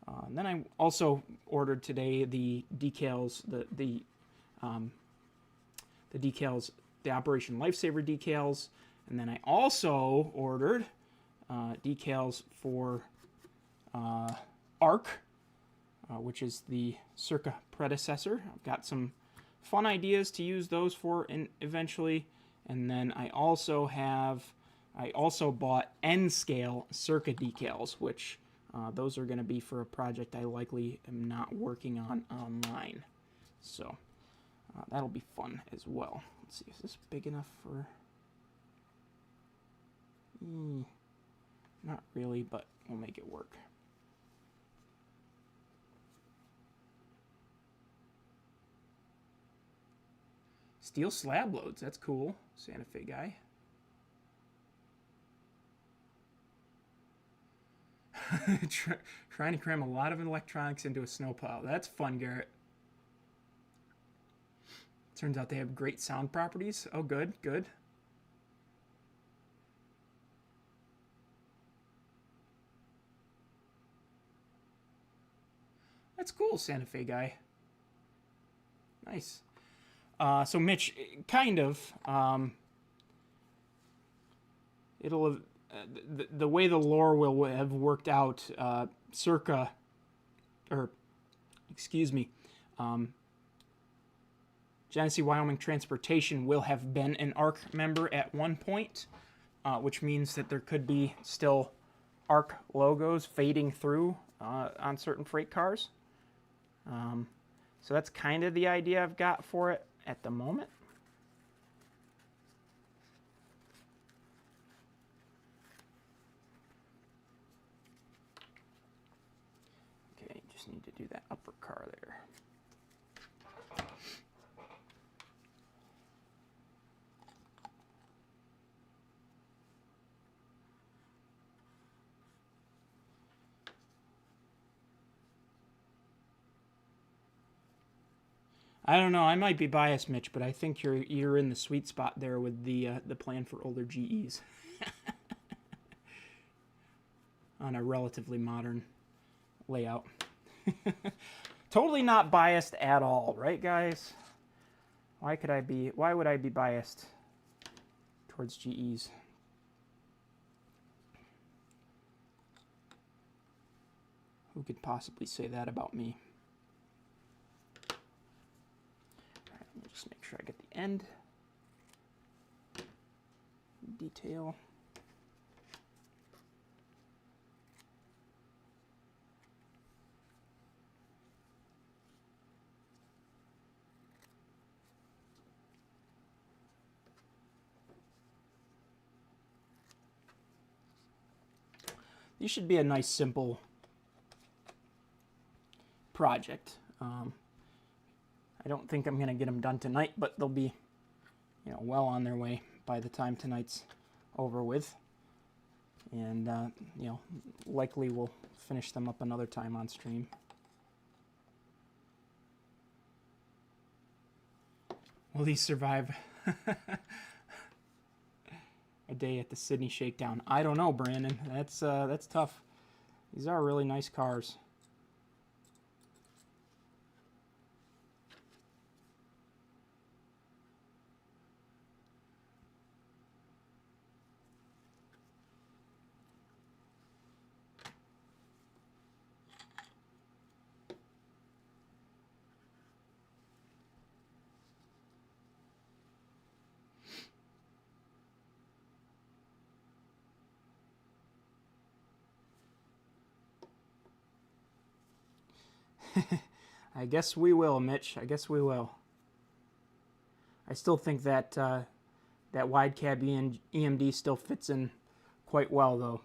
And then I also ordered today the decals, the decals, the Operation Lifesaver decals, and then I also ordered decals for ARC, which is the Circa predecessor. I've got some fun ideas to use those for eventually. And then I also bought N-scale Circa decals, which those are going to be for a project I likely am not working on online. So that'll be fun as well. Let's see, is this big enough for... not really, but we'll make it work. Steel slab loads, that's cool. Santa Fe guy. Trying to cram a lot of electronics into a snowplow. That's fun, Garrett. Turns out they have great sound properties. Oh, good, good. That's cool, Santa Fe guy. Nice. So Mitch, kind of, it'll have, the way the lore will have worked out, Circa, or excuse me, Genesee Wyoming Transportation will have been an ARC member at one point, which means that there could be still ARC logos fading through on certain freight cars. So that's kind of the idea I've got for it at the moment. Okay, just need to do that upper car there. I don't know. I might be biased, Mitch, but I think you're in the sweet spot there with the plan for older GEs. on a relatively modern layout. Totally not biased at all, right, guys? Why would I be biased towards GEs? Who could possibly say that about me? All right, let me just make sure I get the end detail. These should be a nice, simple project. I don't think I'm going to get them done tonight, but they'll be, well on their way by the time tonight's over with. And, likely we'll finish them up another time on stream. Will these survive a day at the Sydney Shakedown? I don't know, Brandon. That's tough. These are really nice cars. I guess we will, Mitch. I guess we will. I still think that that wide cab EMD still fits in quite well, though.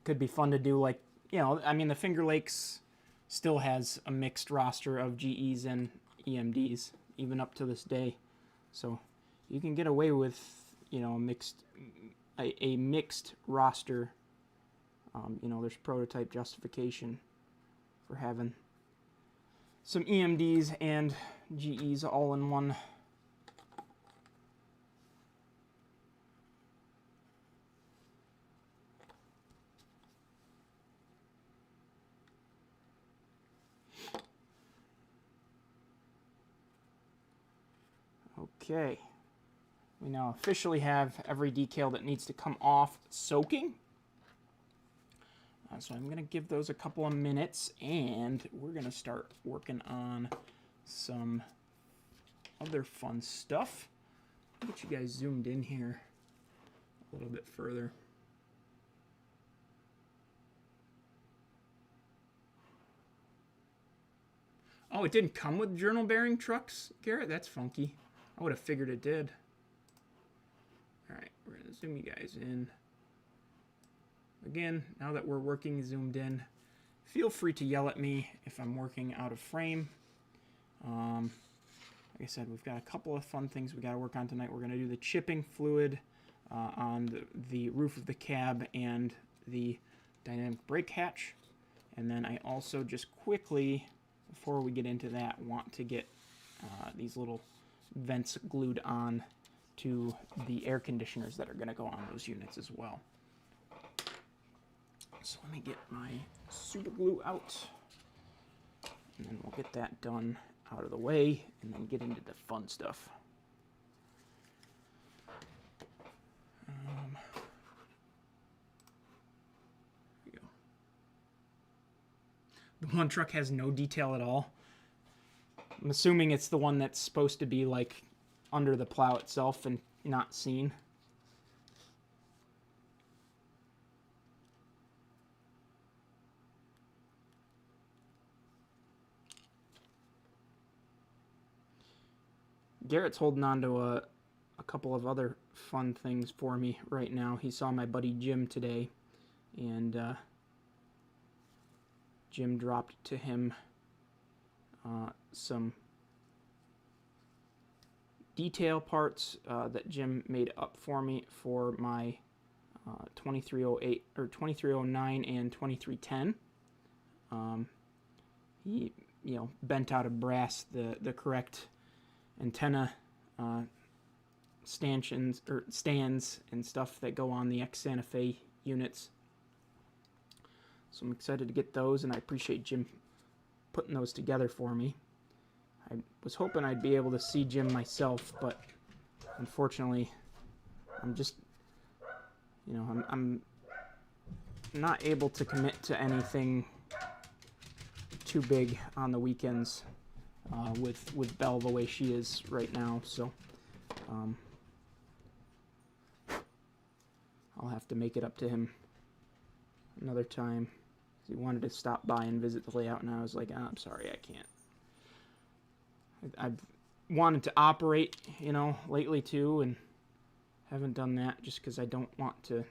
Could be fun to do, like, I mean, the Finger Lakes still has a mixed roster of GEs and EMDs, even up to this day. So you can get away with, a mixed roster. There's prototype justification for having some EMDs and GEs all in one. Okay, we now officially have every decal that needs to come off soaking. So I'm going to give those a couple of minutes, and we're going to start working on some other fun stuff. I'll get you guys zoomed in here a little bit further. Oh, it didn't come with journal bearing trucks, Garrett? That's funky. I would have figured it did. All right, we're going to zoom you guys in. Again, now that we're working zoomed in, feel free to yell at me if I'm working out of frame. Like I said, we've got a couple of fun things we got to work on tonight. We're going to do the chipping fluid on the roof of the cab and the dynamic brake hatch. And then I also just quickly, before we get into that, want to get these little vents glued on to the air conditioners that are going to go on those units as well. So let me get my super glue out, and then we'll get that done out of the way, and then get into the fun stuff. There we go. The one truck has no detail at all. I'm assuming it's the one that's supposed to be like under the plow itself and not seen. Garrett's holding on to a couple of other fun things for me right now. He saw my buddy Jim today, and Jim dropped to him some detail parts that Jim made up for me for my 2308 or 2309 and 2310. He bent out of brass the correct antenna stanchions or stands and stuff that go on the X Santa Fe units. So I'm excited to get those, and I appreciate Jim putting those together for me. I was hoping I'd be able to see Jim myself, but unfortunately, I'm just, you know, I'm not able to commit to anything too big on the weekends with Belle the way she is right now. So I'll have to make it up to him another time. He wanted to stop by and visit the layout, and I was like, I'm sorry, I can't. I've wanted to operate, you know, lately too, and haven't done that just because I don't want to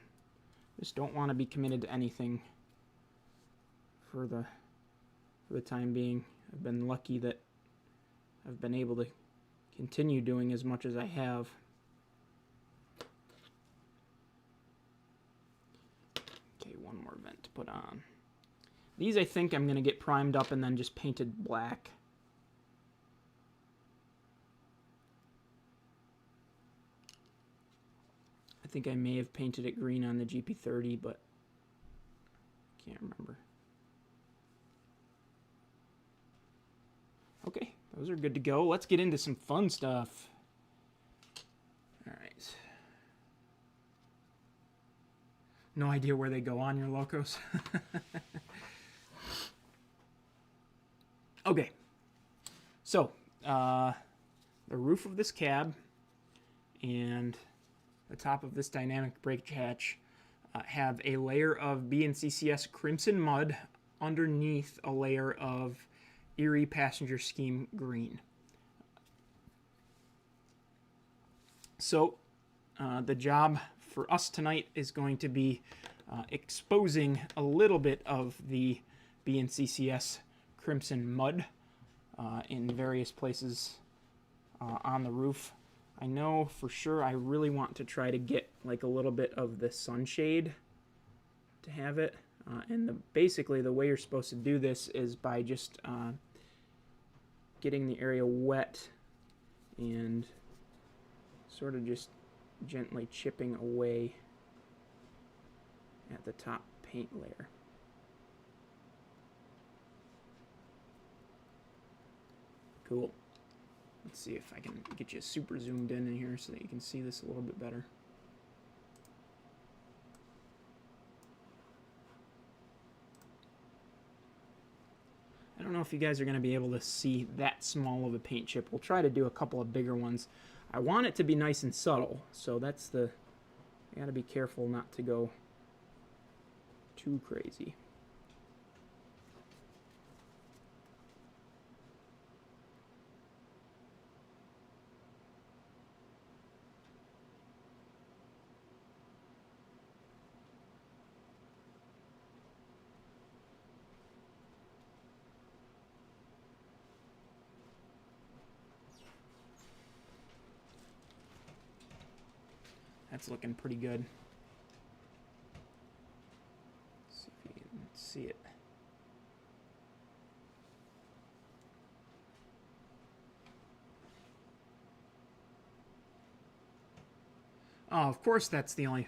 be committed to anything for the time being. I've been lucky that I've been able to continue doing as much as I have. Okay, one more vent to put on. These I think I'm going to get primed up and then just painted black. I think I may have painted it green on the GP30, but I can't remember. Okay, those are good to go. Let's get into some fun stuff. All right. No idea where they go on your locos. Okay. So, the roof of this cab and the top of this dynamic brake hatch have a layer of BNCCS Crimson Mud underneath a layer of Erie Passenger Scheme Green. So the job for us tonight is going to be exposing a little bit of the BNCCS Crimson Mud in various places on the roof. I know for sure I really want to try to get like a little bit of the sunshade to have it. And basically the way you're supposed to do this is by just getting the area wet and sort of just gently chipping away at the top paint layer. Cool. Let's see if I can get you super zoomed in here so that you can see this a little bit better. I don't know if you guys are going to be able to see that small of a paint chip. We'll try to do a couple of bigger ones. I want it to be nice and subtle, so that's the... You gotta be careful not to go too crazy. That's looking pretty good. Let's see if you can see it. Oh, of course that's the only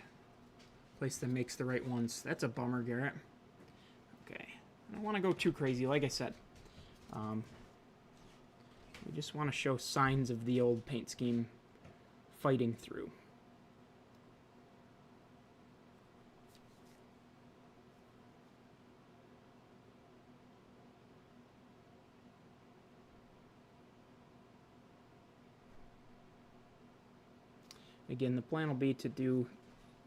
place that makes the right ones. That's a bummer, Garrett. Okay. I don't want to go too crazy, like I said. We just want to show signs of the old paint scheme fighting through. Again, the plan will be to do,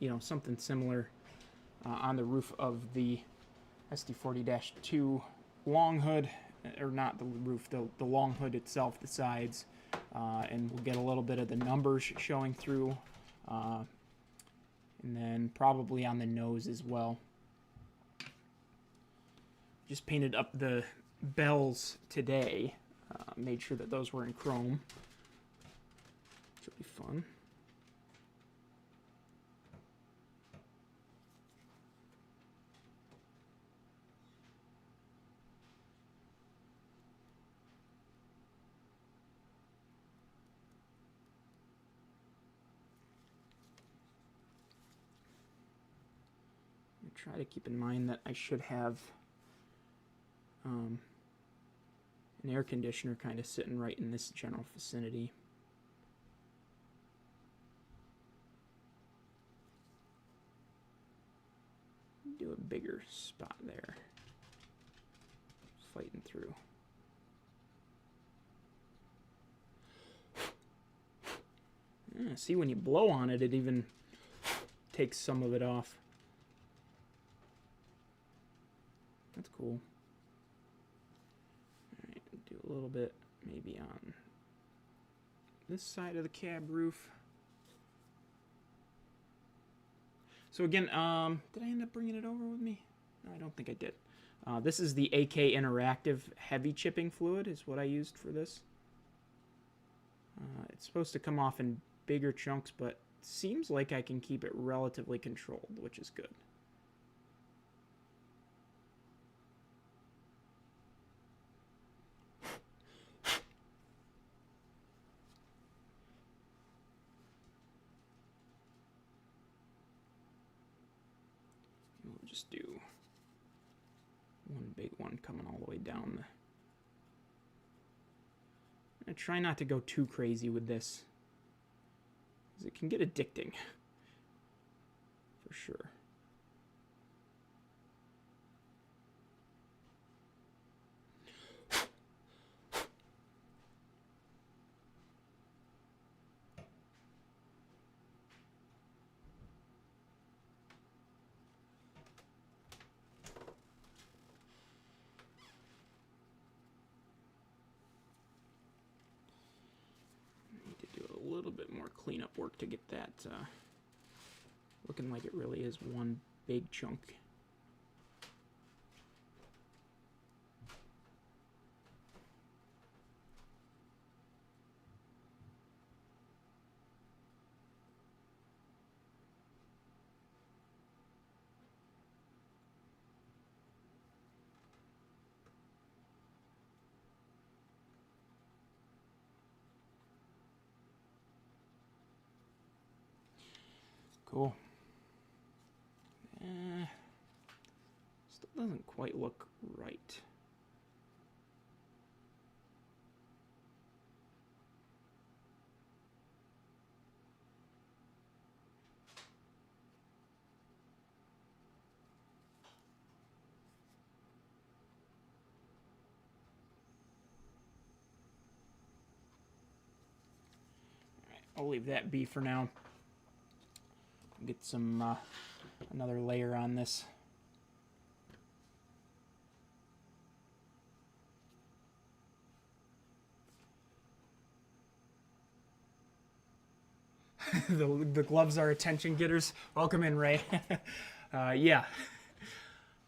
you know, something similar on the roof of the SD40-2 long hood, or not the roof, the long hood itself, the sides, and we'll get a little bit of the numbers showing through, and then probably on the nose as well. Just painted up the bells today, made sure that those were in chrome, which will be fun. try to keep in mind that I should have an air conditioner kind of sitting right in this general vicinity. Do a bigger spot there. Fighting through. Yeah, see, when you blow on it, it even takes some of it off. That's cool. Alright, do a little bit maybe on this side of the cab roof. So again, did I end up bringing it over with me? No, I don't think I did. This is the AK Interactive Heavy Chipping Fluid is what I used for this. It's supposed to come off in bigger chunks, but seems like I can keep it relatively controlled, which is good. We'll just do one big one coming all the way down. I try not to go too crazy with this, because it can get addicting, for sure. A little bit more cleanup work to get that looking like it really is one big chunk. Cool. Still doesn't quite look right. All right, I'll leave that be for now. Get some another layer on this. the gloves are attention getters. Welcome in, Ray. Yeah,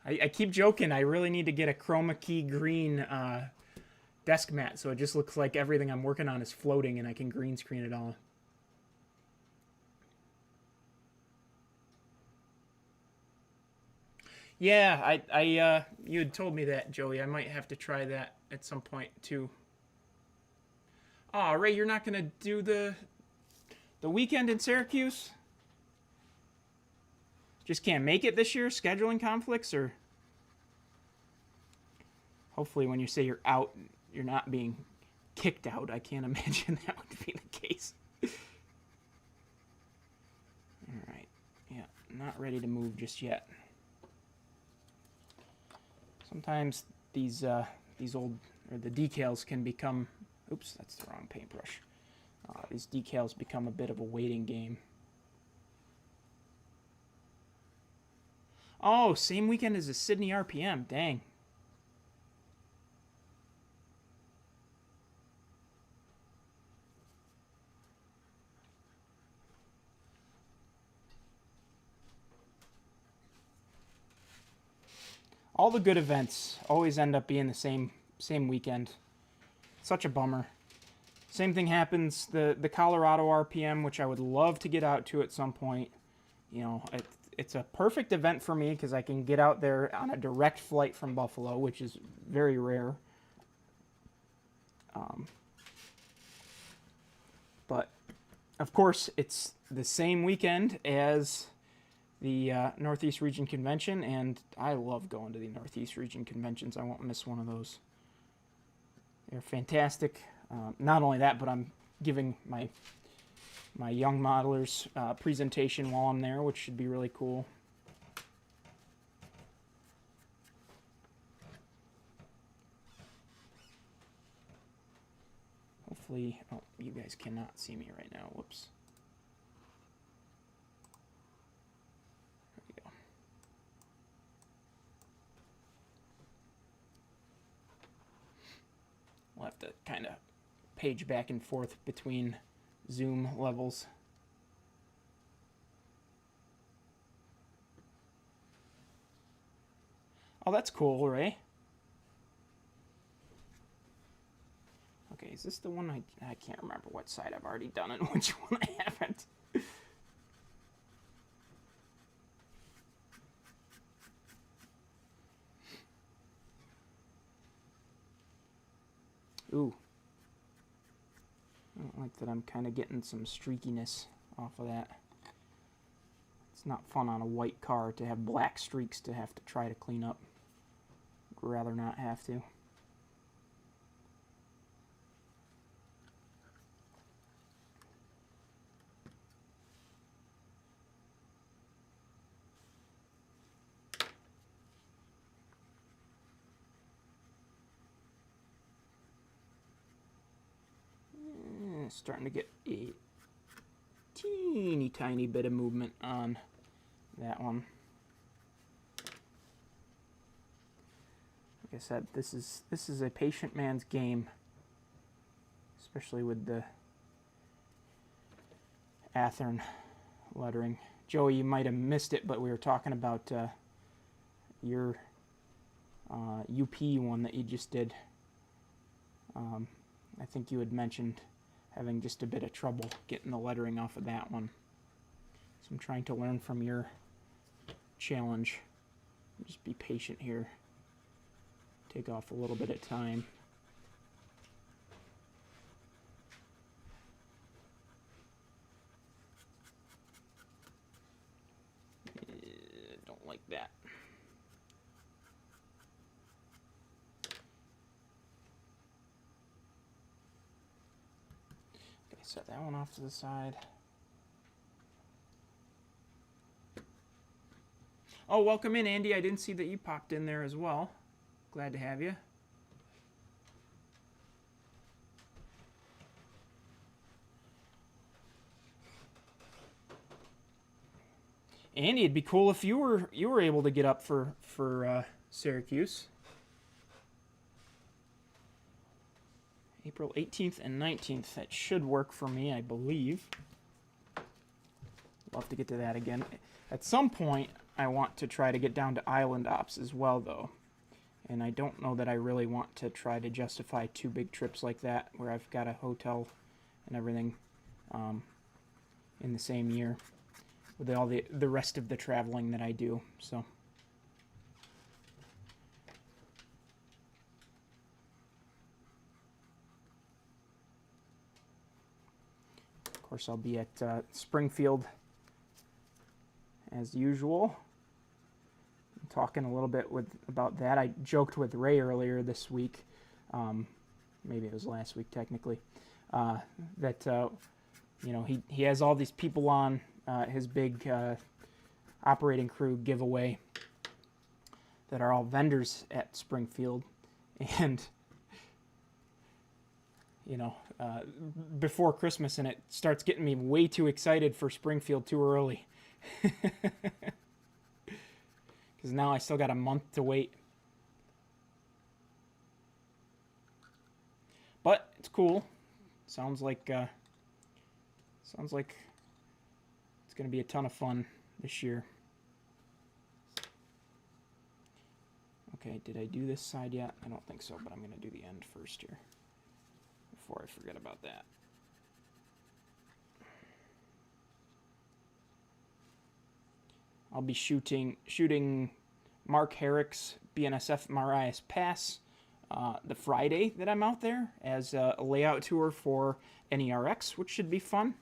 I keep joking. I really need to get a chroma key green desk mat, so it just looks like everything I'm working on is floating, and I can green screen it all. Yeah, you had told me that, Joey. I might have to try that at some point too. Oh, Ray, you're not gonna do the weekend in Syracuse? Just can't make it this year? Scheduling conflicts, or hopefully when you say you're out, you're not being kicked out. I can't imagine that would be the case. All right, yeah, not ready to move just yet. Sometimes these old, or the decals can become, oops, that's the wrong paintbrush. These decals become a bit of a waiting game. Oh, same weekend as the Sydney RPM, dang. All the good events always end up being the same weekend. Such a bummer. Same thing happens, the Colorado RPM, which I would love to get out to at some point. You know, it's a perfect event for me because I can get out there on a direct flight from Buffalo, which is very rare. But, of course, it's the same weekend as the Northeast Region Convention, and I love going to the Northeast Region Conventions. I won't miss one of those. They're fantastic. Not only that, but I'm giving my young modelers presentation while I'm there, which should be really cool. Hopefully, oh, you guys cannot see me right now. Whoops. There we go. We'll have to kind of page back and forth between zoom levels. Oh, that's cool, Ray. Okay, is this the one I can't remember what side I've already done and which one I haven't. Ooh. I don't like that I'm kind of getting some streakiness off of that. It's not fun on a white car to have black streaks to have to try to clean up. I'd rather not have to. Starting to get a teeny tiny bit of movement on that one. Like I said, this is a patient man's game, especially with the Athearn lettering. Joey, you might have missed it, but we were talking about your UP one that you just did. I think you had mentioned having just a bit of trouble getting the lettering off of that one. So I'm trying to learn from your challenge. Just be patient here. Take off a little bit of time. Don't like that. Set that one off to the side. Oh, welcome in, Andy. I didn't see that you popped in there as well. Glad to have you. Andy, it'd be cool if you were able to get up for Syracuse. April 18th and 19th. That should work for me, I believe. Love to get to that again. At some point, I want to try to get down to island ops as well, though. And I don't know that I really want to try to justify 2 big trips like that, where I've got a hotel and everything in the same year, with all the rest of the traveling that I do. So. Of course, I'll be at Springfield as usual. I'm talking a little bit about that. I joked with Ray earlier this week, maybe it was last week technically, that you know, he has all these people on his big operating crew giveaway that are all vendors at Springfield, and you know, before Christmas, and it starts getting me way too excited for Springfield too early. Because now I still got a month to wait. But it's cool. Sounds like it's going to be a ton of fun this year. Okay, did I do this side yet? I don't think so, but I'm going to do the end first here, before I forget about that. I'll be shooting Mark Herrick's BNSF Marias Pass the Friday that I'm out there as a layout tour for NERX, which should be fun.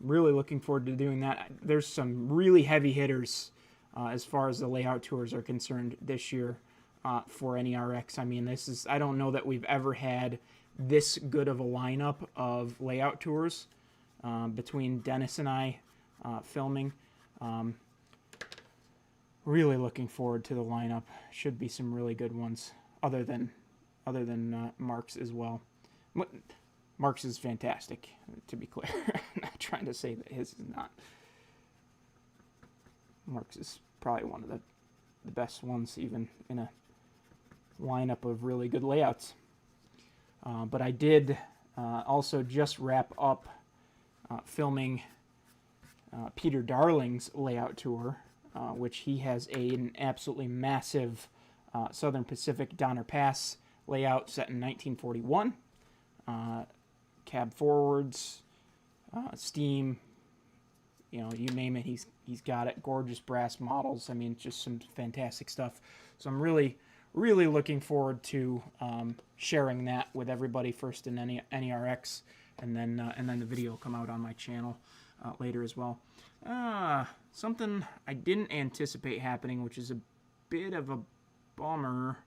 really looking forward to doing that. There's some really heavy hitters as far as the layout tours are concerned this year for NERX. I mean, I don't know that we've ever had this good of a lineup of layout tours between Dennis and I filming. Really looking forward to the lineup. Should be some really good ones, other than Mark's as well. Mark's is fantastic, to be clear. I'm not trying to say that his is not. Mark's is probably one of the best ones, even in a lineup of really good layouts. But I did also just wrap up filming Peter Darling's layout tour, which he has an absolutely massive Southern Pacific Donner Pass layout set in 1941. Cab forwards, steam, you name it, he's got it. Gorgeous brass models. I mean, just some fantastic stuff. So I'm really looking forward to sharing that with everybody first in NERX, and then the video will come out on my channel later as well. Something I didn't anticipate happening, which is a bit of a bummer.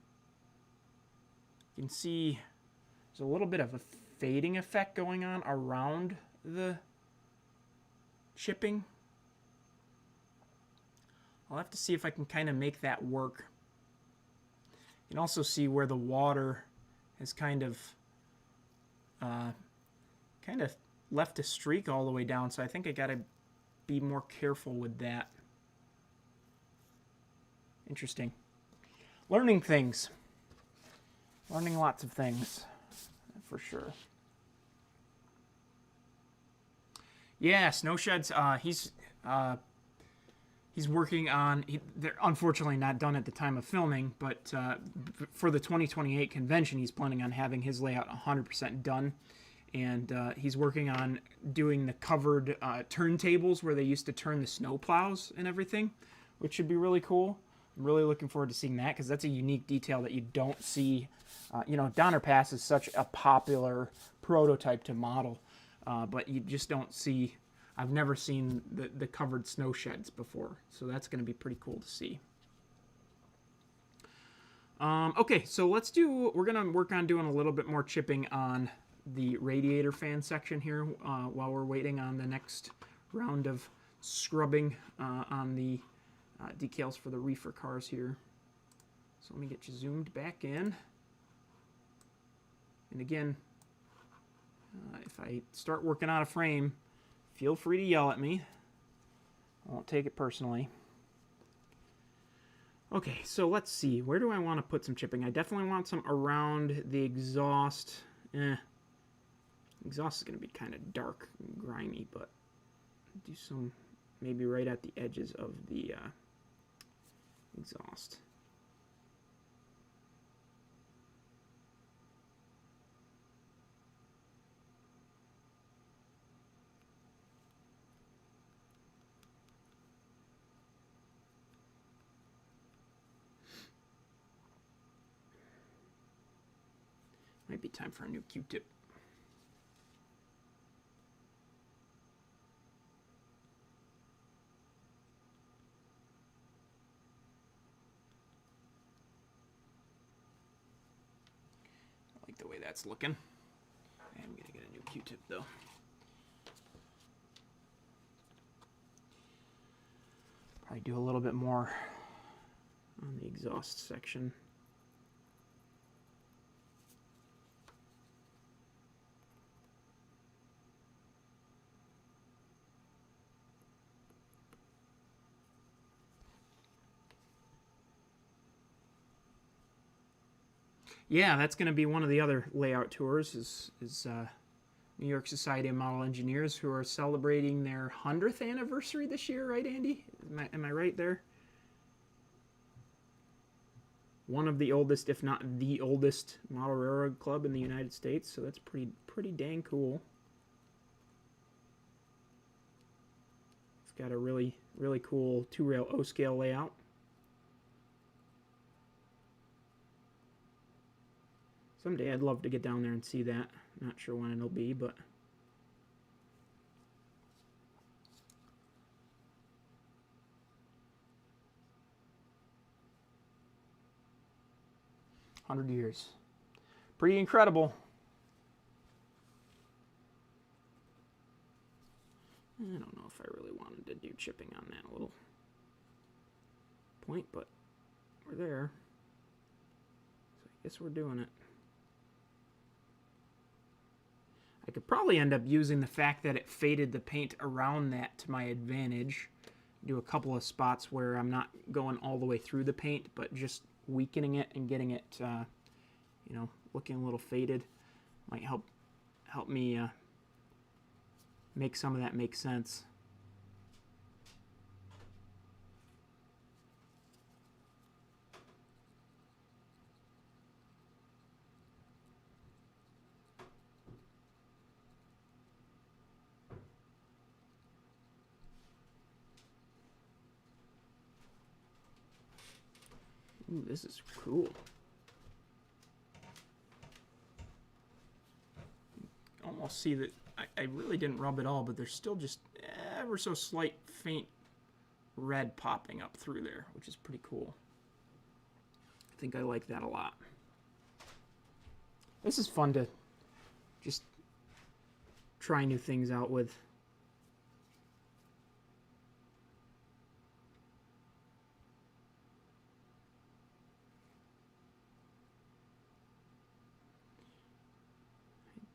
You can see there's a little bit of a fading effect going on around the chipping. I'll have to see if I can kind of make that work. You can also see where the water has kind of left a streak all the way down, so I think I gotta be more careful with that. Interesting. Learning things. Learning lots of things, for sure. Yeah, snow sheds. He's working on. They're unfortunately not done at the time of filming, but for the 2028 convention, he's planning on having his layout 100% done, and he's working on doing the covered turntables where they used to turn the snow plows and everything, which should be really cool. I'm really looking forward to seeing that, because that's a unique detail that you don't see. Donner Pass is such a popular prototype to model, but you just don't see. I've never seen the covered snow sheds before, so that's going to be pretty cool to see. Okay, so we're going to work on doing a little bit more chipping on the radiator fan section here while we're waiting on the next round of scrubbing on the decals for the reefer cars here. So let me get you zoomed back in. And again, if I start working out of frame, feel free to yell at me. I won't take it personally. Okay, so let's see. Where do I want to put some chipping? I definitely want some around the exhaust. Exhaust is going to be kind of dark and grimy, but do some maybe right at the edges of the exhaust. Might be time for a new Q-tip. I like the way that's looking. I'm going to get a new Q-tip though. Probably do a little bit more on the exhaust section. Yeah, that's going to be one of the other layout tours is New York Society of Model Engineers, who are celebrating their 100th anniversary this year, right, Andy? Am I right there? One of the oldest, if not the oldest, model railroad club in the United States, so that's pretty dang cool. It's got a really cool two-rail O-scale layout. Someday I'd love to get down there and see that. Not sure when it'll be, but 100 years. Pretty incredible. I don't know if I really wanted to do chipping on that little point, but we're there. So I guess we're doing it. I could probably end up using the fact that it faded the paint around that to my advantage. Do a couple of spots where I'm not going all the way through the paint, but just weakening it and getting it, you know, looking a little faded. Might help me make some of that make sense. Ooh, this is cool. Almost see that I really didn't rub it all, but there's still just ever so slight faint red popping up through there, which is pretty cool. I think I like that a lot. This is fun to just try new things out with.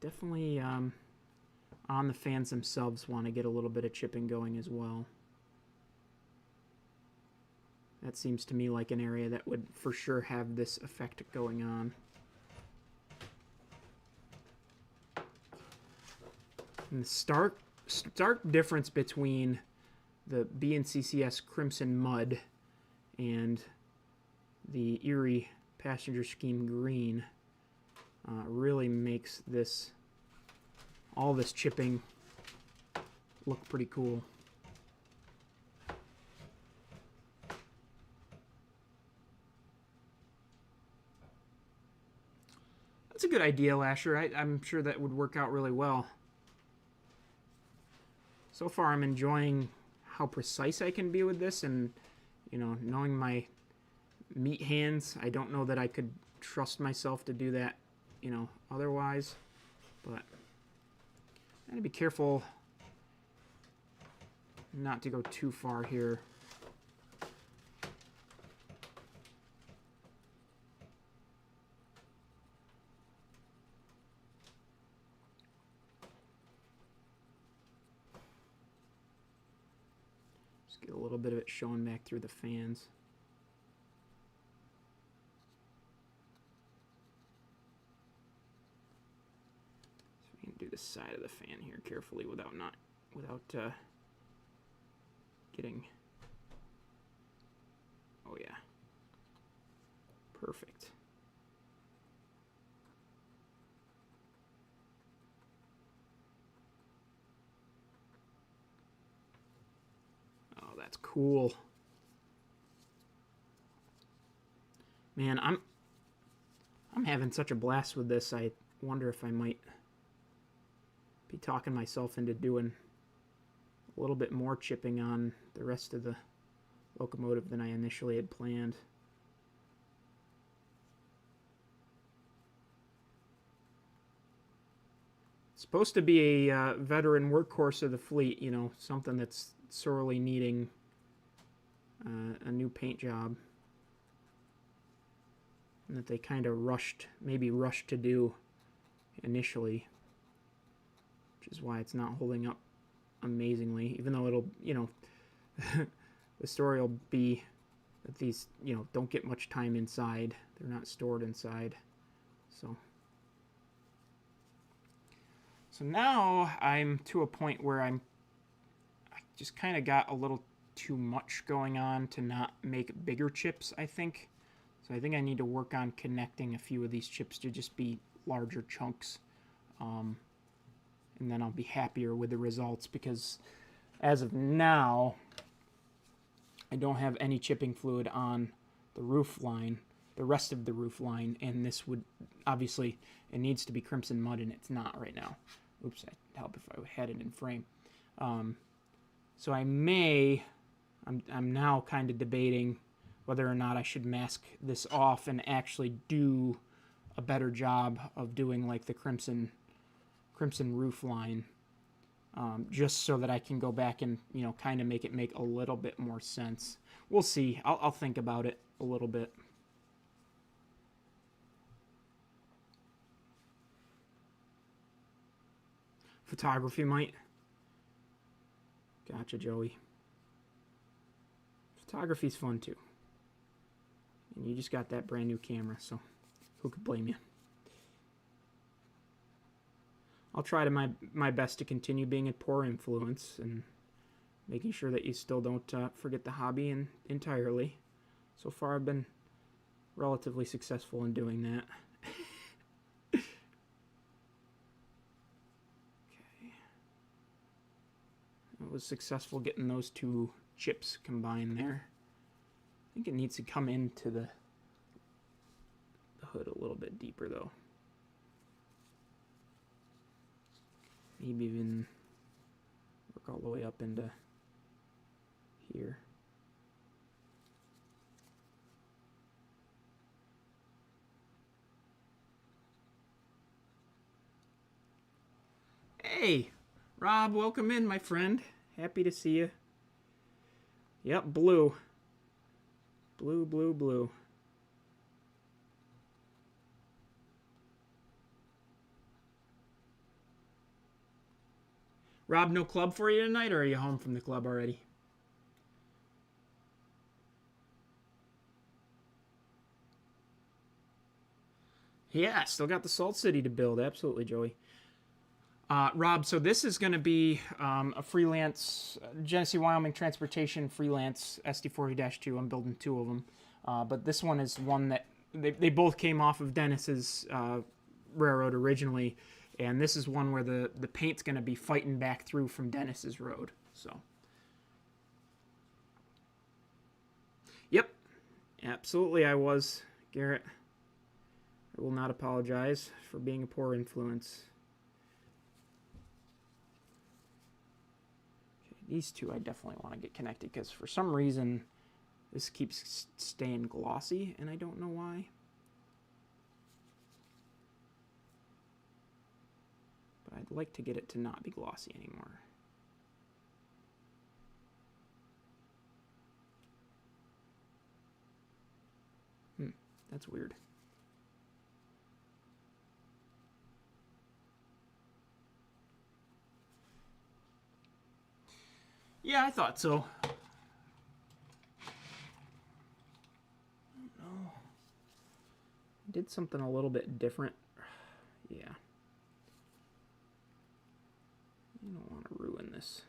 Definitely on the fans themselves want to get a little bit of chipping going as well. That seems to me like an area that would for sure have this effect going on. And the stark difference between the B&CCS Crimson Mud and the Erie Passenger Scheme Green really makes this, all this chipping, look pretty cool. That's a good idea, Lasher. I'm sure that would work out really well. So far, I'm enjoying how precise I can be with this, and, you know, knowing my meat hands, I don't know that I could trust myself to do that, you know, otherwise, but I gotta be careful not to go too far here. Just get a little bit of it showing back through the fans. Do the side of the fan here carefully without getting, oh yeah, perfect. Oh, that's cool. Man, I'm having such a blast with this. I wonder if I might be talking myself into doing a little bit more chipping on the rest of the locomotive than I initially had planned. It's supposed to be a veteran workhorse of the fleet, you know, something that's sorely needing a new paint job, and that they kind of maybe rushed to do initially, which is why it's not holding up amazingly, even though it'll, you know, the story will be that these, you know, don't get much time inside. They're not stored inside. So now I'm to a point where I just kind of got a little too much going on to not make bigger chips, I think. So I think I need to work on connecting a few of these chips to just be larger chunks. And then I'll be happier with the results, because as of now, I don't have any chipping fluid on the roof line, the rest of the roof line, and this would, obviously, it needs to be Crimson Mud, and it's not right now. Oops, I'd help if I had it in frame. So I'm now kind of debating whether or not I should mask this off and actually do a better job of doing like the crimson roof line, just so that I can go back and, you know, kind of make it make a little bit more sense. We'll see. I'll think about it a little bit. Photography might. Gotcha, Joey. Photography's fun too. And you just got that brand new camera, so who could blame you? I'll try to my best to continue being a poor influence and making sure that you still don't forget the hobby entirely. So far, I've been relatively successful in doing that. Okay. It was successful getting those two chips combined there. I think it needs to come into the hood a little bit deeper, though. Maybe even work all the way up into here. Hey, Rob, welcome in, my friend. Happy to see you. Yep, blue. Blue, blue, blue. Rob, no club for you tonight, or are you home from the club already? Yeah, still got the Salt City to build. Absolutely, Joey. Rob, so this is going to be a freelance Genesee, Wyoming transportation freelance SD40-2. I'm building two of them. But this one is one that they both came off of Dennis's railroad originally. And this is one where the paint's going to be fighting back through from Dennis's road. So, yep, absolutely I was, Garrett. I will not apologize for being a poor influence. Okay, these two I definitely want to get connected because for some reason this keeps staying glossy and I don't know why. I'd like to get it to not be glossy anymore. That's weird. Yeah, I thought so. No. Did something a little bit different. Yeah. I don't want to ruin this.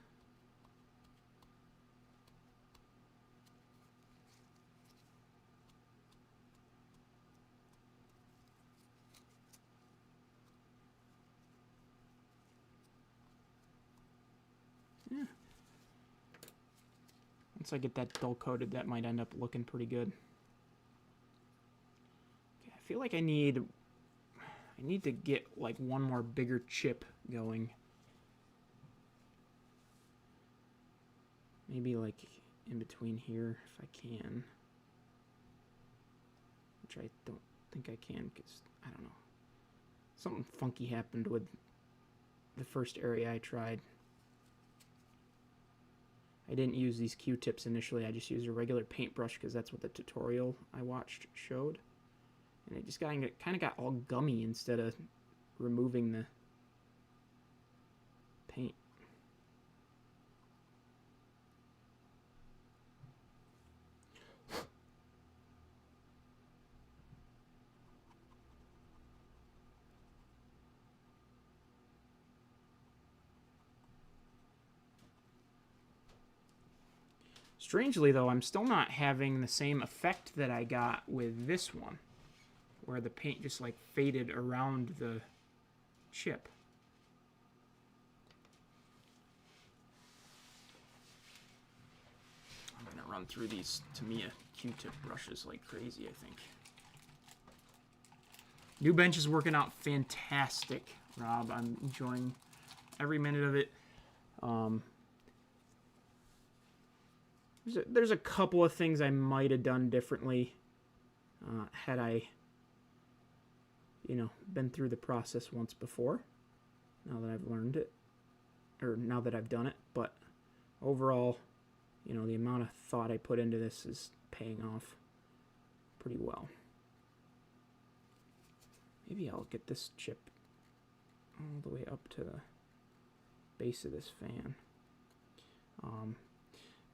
Yeah. Once I get that dull coated, that might end up looking pretty good. Okay, I feel like I need to get like one more bigger chip going. Maybe like in between here if I can. Which I don't think I can because, I don't know. Something funky happened with the first area I tried. I didn't use these Q-tips initially. I just used a regular paintbrush because that's what the tutorial I watched showed. And it just kind of got all gummy instead of removing the paint. Strangely, though, I'm still not having the same effect that I got with this one, where the paint just like faded around the chip. I'm going to run through these Tamiya Q-tip brushes like crazy, I think. New bench is working out fantastic, Rob. I'm enjoying every minute of it. There's a couple of things I might have done differently had I, been through the process once before. Now that I've learned it, or now that I've done it, but overall, the amount of thought I put into this is paying off pretty well. Maybe I'll get this chip all the way up to the base of this fan.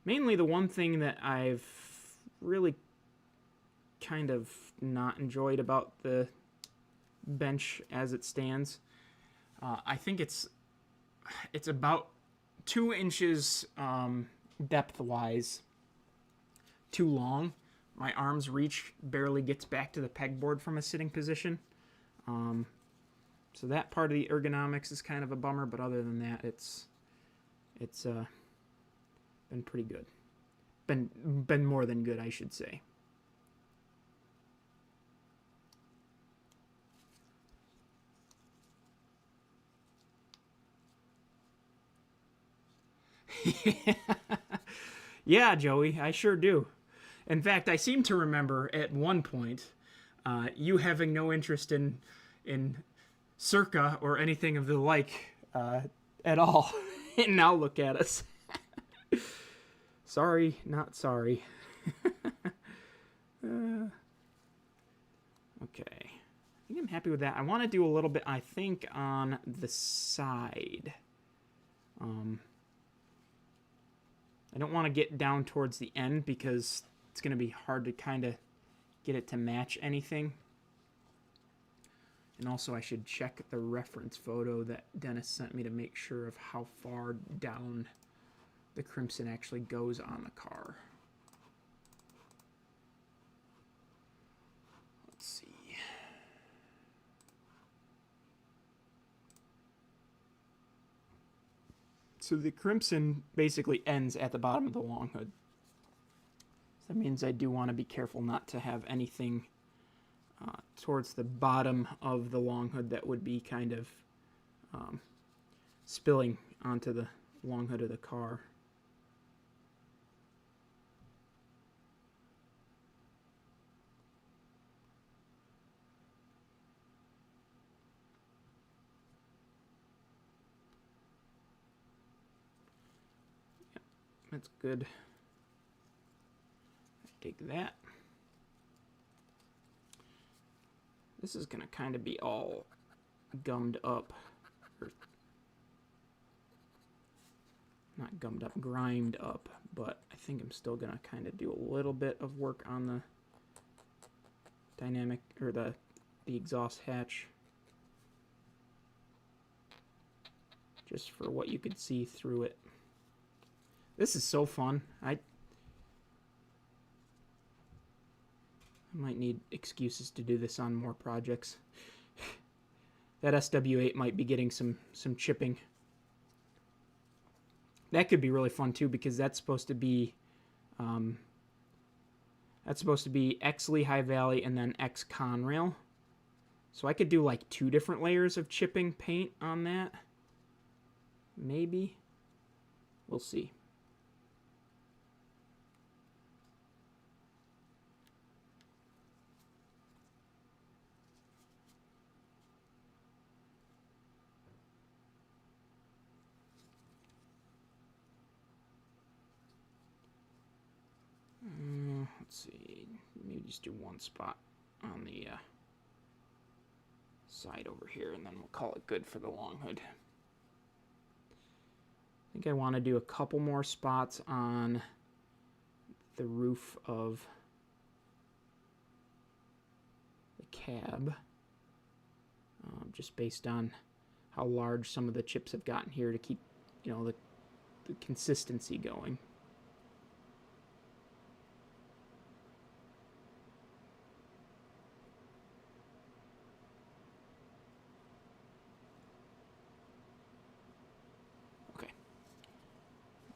Mainly the one thing that I've really kind of not enjoyed about the bench as it stands, I think it's about 2 inches depth-wise too long. My arm's reach barely gets back to the pegboard from a sitting position. So that part of the ergonomics is kind of a bummer, but other than that, it's been pretty good. Been more than good, I should say. Yeah, Joey, I sure do. In fact, I seem to remember at one point you having no interest in Circa or anything of the like at all. And now look at us. Sorry, not sorry. Okay. I think I'm happy with that. I want to do a little bit, I think, on the side. I don't want to get down towards the end because it's going to be hard to kind of get it to match anything. And also I should check the reference photo that Dennis sent me to make sure of how far down the crimson actually goes on the car. Let's see. So the crimson basically ends at the bottom of the long hood. So that means I do want to be careful not to have anything towards the bottom of the long hood that would be kind of spilling onto the long hood of the car. That's good. Take that. This is going to kind of be all gummed up. Or not gummed up, grimed up. But I think I'm still going to kind of do a little bit of work on the dynamic, or the exhaust hatch. Just for what you could see through it. This is so fun. I might need excuses to do this on more projects. That SW8 might be getting some chipping. That could be really fun too, because that's supposed to be X Lehigh Valley and then X Conrail. So I could do like 2 different layers of chipping paint on that. Maybe. We'll see. Let's see, maybe just do one spot on the side over here, and then we'll call it good for the long hood. I think I want to do a couple more spots on the roof of the cab, just based on how large some of the chips have gotten here to keep, the consistency going.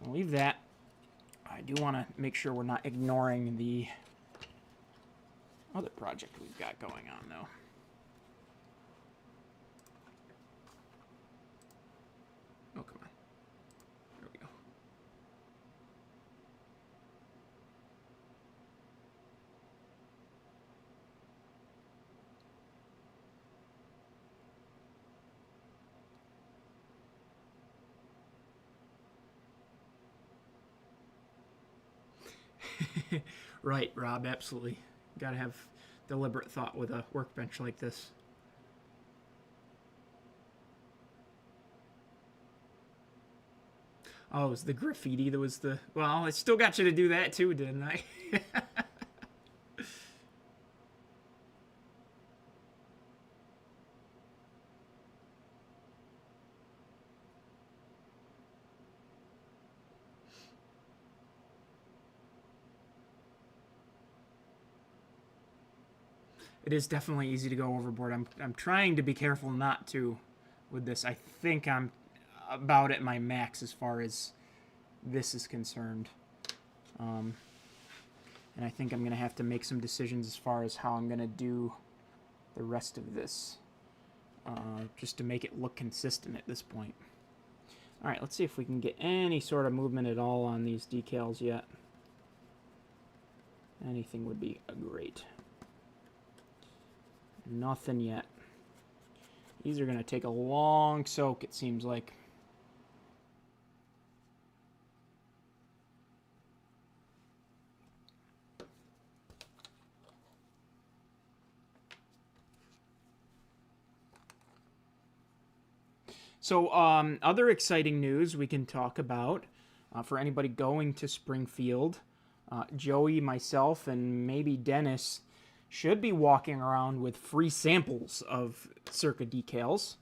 I'll leave that. I do want to make sure we're not ignoring the other project we've got going on, though. Oh, come on. There we go. Right, Rob, absolutely. Got to have deliberate thought with a workbench like this. Oh, it was the graffiti that was the... Well, I still got you to do that too, didn't I? It is definitely easy to go overboard. I'm trying to be careful not to with this. I think I'm about at my max as far as this is concerned. And I think I'm going to have to make some decisions as far as how I'm going to do the rest of this. Just to make it look consistent at this point. Alright, let's see if we can get any sort of movement at all on these decals yet. Anything would be great. Nothing yet. These are going to take a long soak, it seems like. So, other exciting news we can talk about for anybody going to Springfield. Joey, myself, and maybe Dennis should be walking around with free samples of Circa decals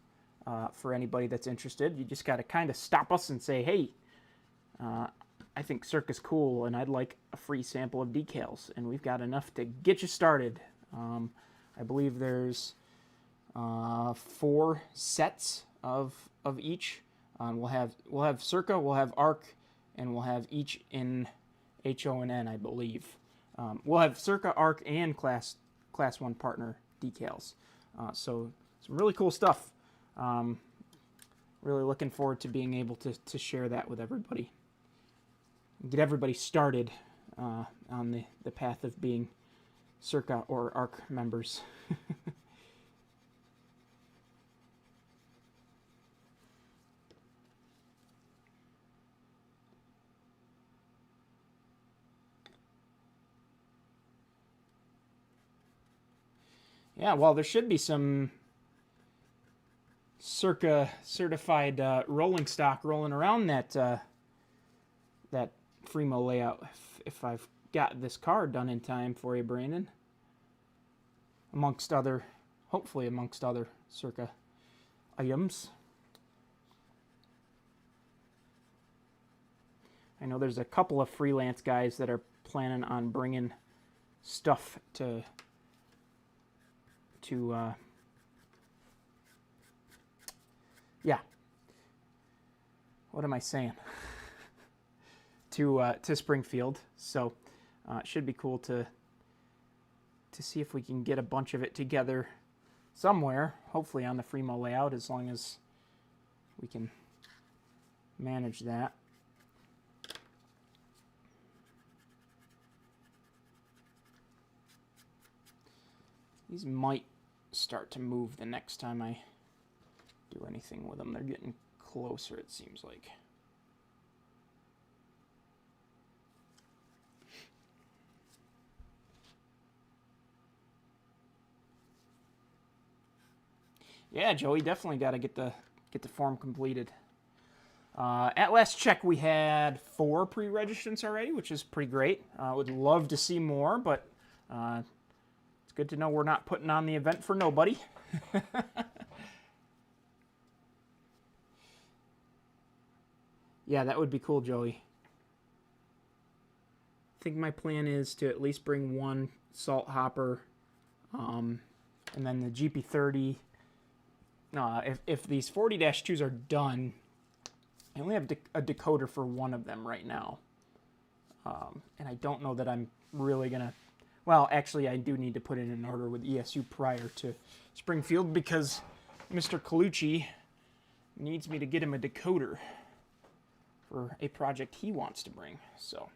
for anybody that's interested. You just got to kind of stop us and say, hey, I think Circa's cool and I'd like a free sample of decals. And we've got enough to get you started. I believe there's 4 sets of each. We'll have Circa, we'll have Arc, and we'll have each in HO and N, I believe. We'll have Circa, Arc, and Class 1 partner decals. So some really cool stuff. Really looking forward to being able to share that with everybody. Get everybody started on the path of being Circa or Arc members. Yeah, well, there should be some Circa certified rolling stock rolling around that that Fremo layout. If I've got this card done in time for you, Brandon, hopefully amongst other Circa items. I know there's a couple of freelance guys that are planning on bringing stuff to yeah, what am I saying? to Springfield. So it should be cool to see if we can get a bunch of it together somewhere, hopefully on the Fremo layout, as long as we can manage that. These might start to move the next time I do anything with them. They're getting closer, it seems like. Yeah, Joey, definitely got to get the form completed. At last check, we had 4 pre-registrants already, which is pretty great. Would love to see more, but it's good to know we're not putting on the event for nobody. Yeah, that would be cool, Joey. I think my plan is to at least bring 1 salt hopper, and then the GP30. If these 40-2s are done, I only have a decoder for 1 of them right now. And I don't know that I'm really going to... Well, actually, I do need to put in an order with ESU prior to Springfield because Mr. Colucci needs me to get him a decoder for a project he wants to bring. So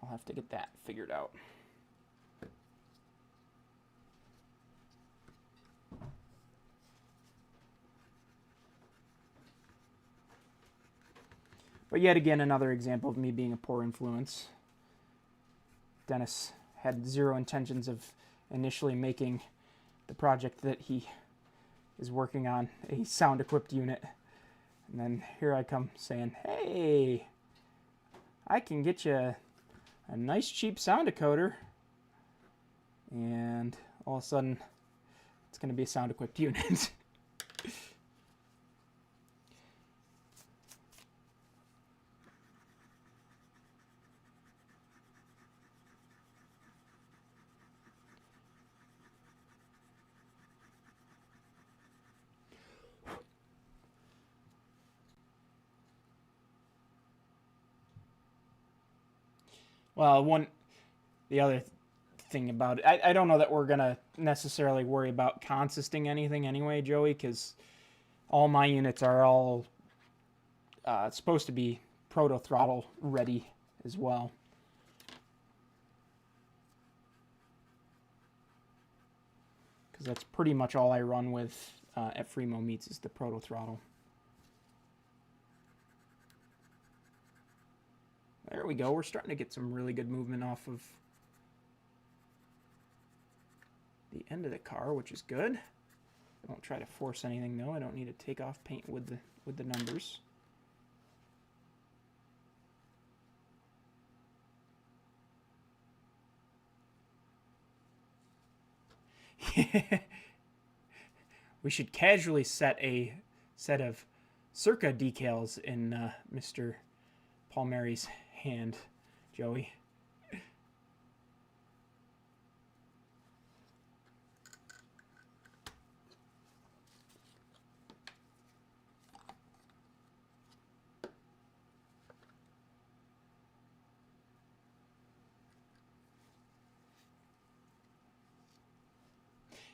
I'll have to get that figured out. But yet again, another example of me being a poor influence. Dennis had zero intentions of initially making the project that he is working on a sound-equipped unit. And then here I come saying, hey, I can get you a nice cheap sound decoder. And all of a sudden, it's going to be a sound-equipped unit. Well, the other thing about it, I don't know that we're going to necessarily worry about consisting anything anyway, Joey, because all my units are all supposed to be proto throttle ready as well. Because that's pretty much all I run with at Fremo Meets is the proto throttle. There we go. We're starting to get some really good movement off of the end of the car, which is good. I won't try to force anything though. I don't need to take off paint with the numbers. We should casually set a set of Circa decals in Mr. Palmieri's hand, Joey.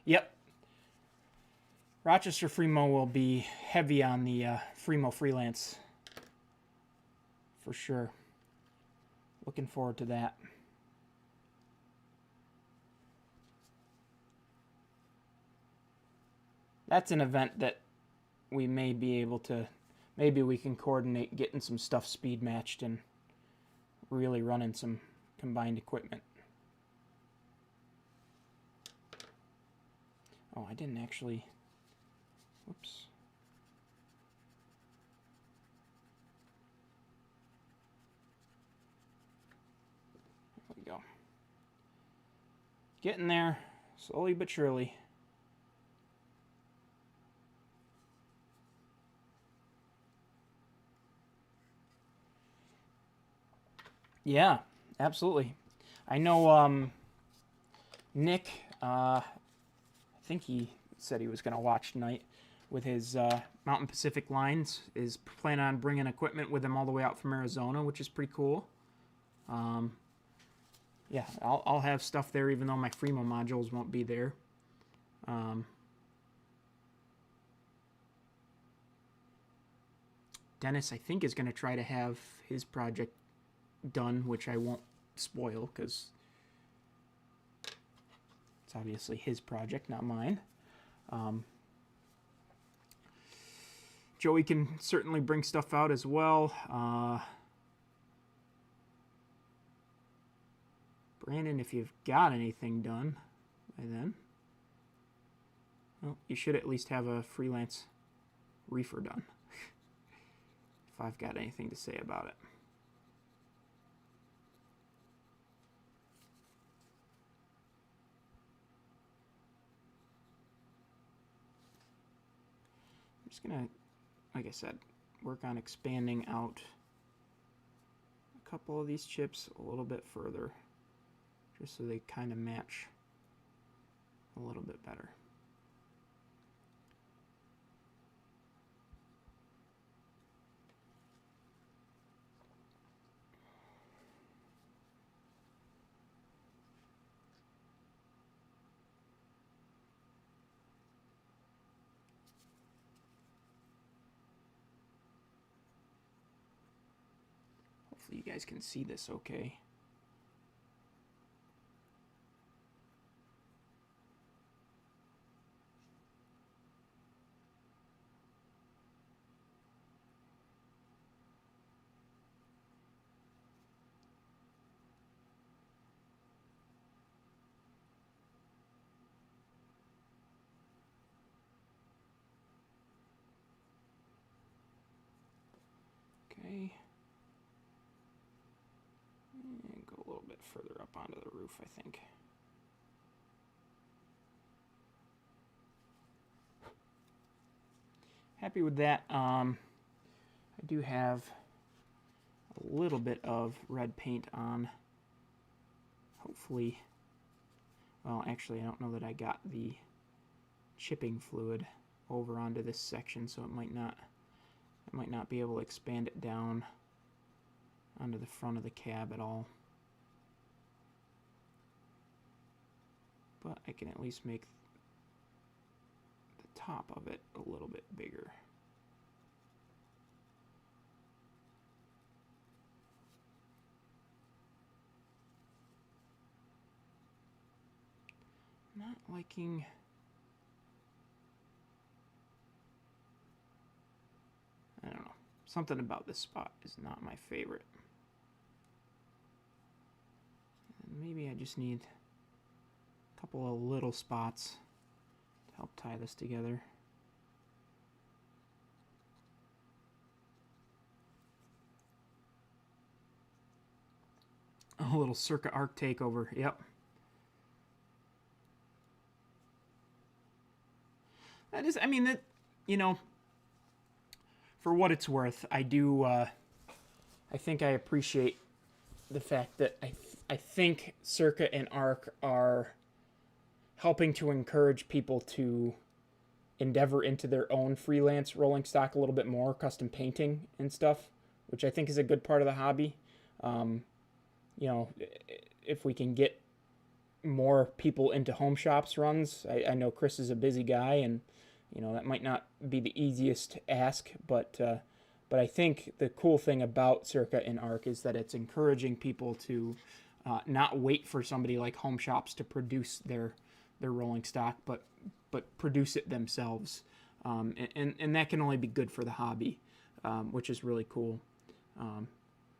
Yep. Rochester Fremo will be heavy on the Fremo freelance. For sure. Looking forward to that. That's an event that we may be able to, maybe we can coordinate getting some stuff speed matched and really running some combined equipment. Oh, I didn't actually, whoops. There we go. Getting there, slowly but surely. Yeah, absolutely. I know Nick, I think he said he was going to watch tonight with his Mountain Pacific lines, is planning on bringing equipment with him all the way out from Arizona, which is pretty cool. Yeah, I'll have stuff there even though my Fremo modules won't be there. Dennis, I think, is going to try to have his project done, which I won't spoil because it's obviously his project, not mine. Joey can certainly bring stuff out as well. Brandon, if you've got anything done by then, well, you should at least have a freelance reefer done. If I've got anything to say about it. I'm just gonna, like I said, work on expanding out a couple of these chips a little bit further, just so they kind of match a little bit better. Hopefully you guys can see this okay. Okay. And go a little bit further up onto the roof, I think. Happy with that. I do have a little bit of red paint on. Hopefully, well, actually, I don't know that I got the chipping fluid over onto this section, so it might not be able to expand it down onto the front of the cab at all. But I can at least make the top of it a little bit bigger. Not liking I don't know. Something about this spot is not my favorite. And maybe I just need a couple of little spots to help tie this together. A little Circa Arc takeover, yep. That is, I mean, that, you know, for what it's worth, I do, I think I appreciate the fact that I think Circa and Arc are helping to encourage people to endeavor into their own freelance rolling stock a little bit more, custom painting and stuff, which I think is a good part of the hobby. You know, if we can get more people into home shops runs, I know Chris is a busy guy, and you know that might not be the easiest ask, but I think the cool thing about Circa and Arc is that it's encouraging people to not wait for somebody like home shops to produce their rolling stock, but produce it themselves, and that can only be good for the hobby, which is really cool.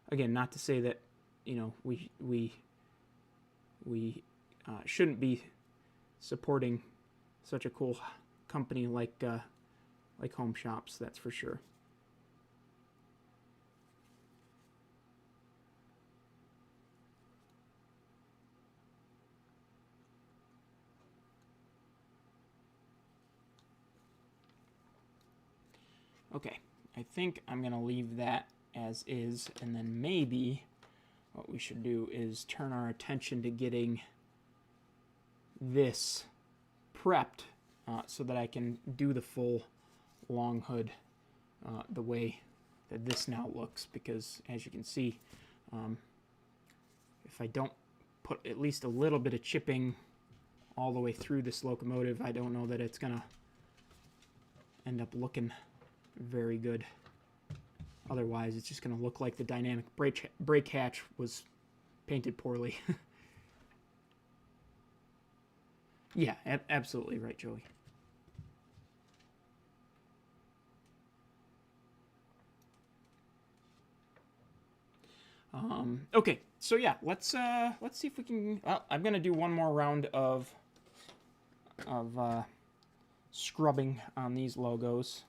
Again, not to say that, you know, we shouldn't be supporting such a cool company like home shops, that's for sure. Okay, I think I'm going to leave that as is, and then maybe what we should do is turn our attention to getting this prepped so that I can do the full long hood the way that this now looks, because as you can see, if I don't put at least a little bit of chipping all the way through this locomotive, I don't know that it's going to end up looking very good. Otherwise, it's just going to look like the dynamic brake hatch was painted poorly. Yeah, absolutely right, Joey. Okay, so yeah, let's see if we can. Well, I'm gonna do one more round of scrubbing on these logos,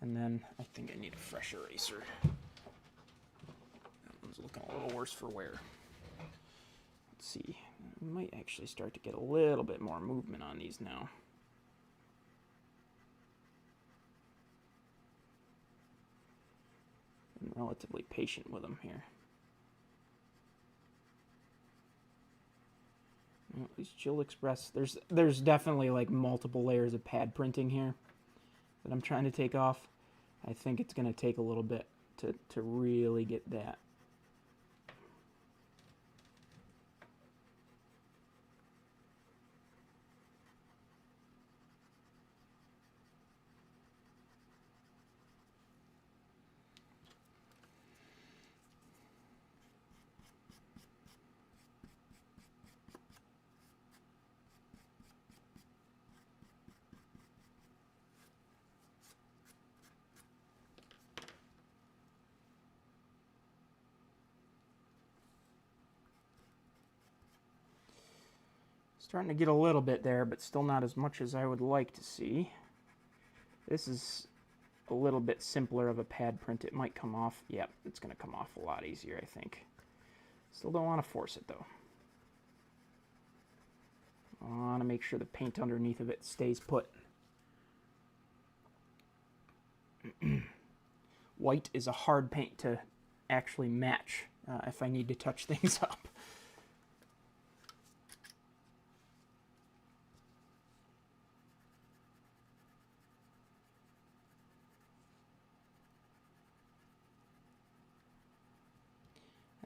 and then I think I need a fresh eraser. That one's looking a little worse for wear. Let's see, we might actually start to get a little bit more movement on these now. I'm relatively patient with them here. Well, at least Jill Express, there's definitely like multiple layers of pad printing here that I'm trying to take off. I think it's going to take a little bit to really get that. Starting to get a little bit there, but still not as much as I would like to see. This is a little bit simpler of a pad print, it might come off. Yep, it's going to come off a lot easier, I think. Still don't want to force it, though. I want to make sure the paint underneath of it stays put. White is a hard paint to actually match if I need to touch things up.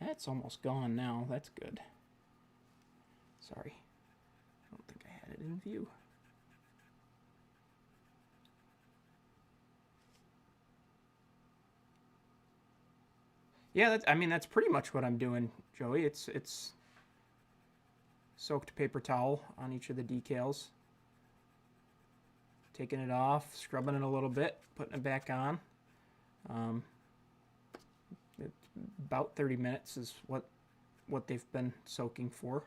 That's almost gone now. That's good. Sorry. I don't think I had it in view. Yeah, I mean, that's pretty much what I'm doing, Joey. It's soaked paper towel on each of the decals. Taking it off, scrubbing it a little bit, putting it back on. About 30 minutes is what they've been soaking for.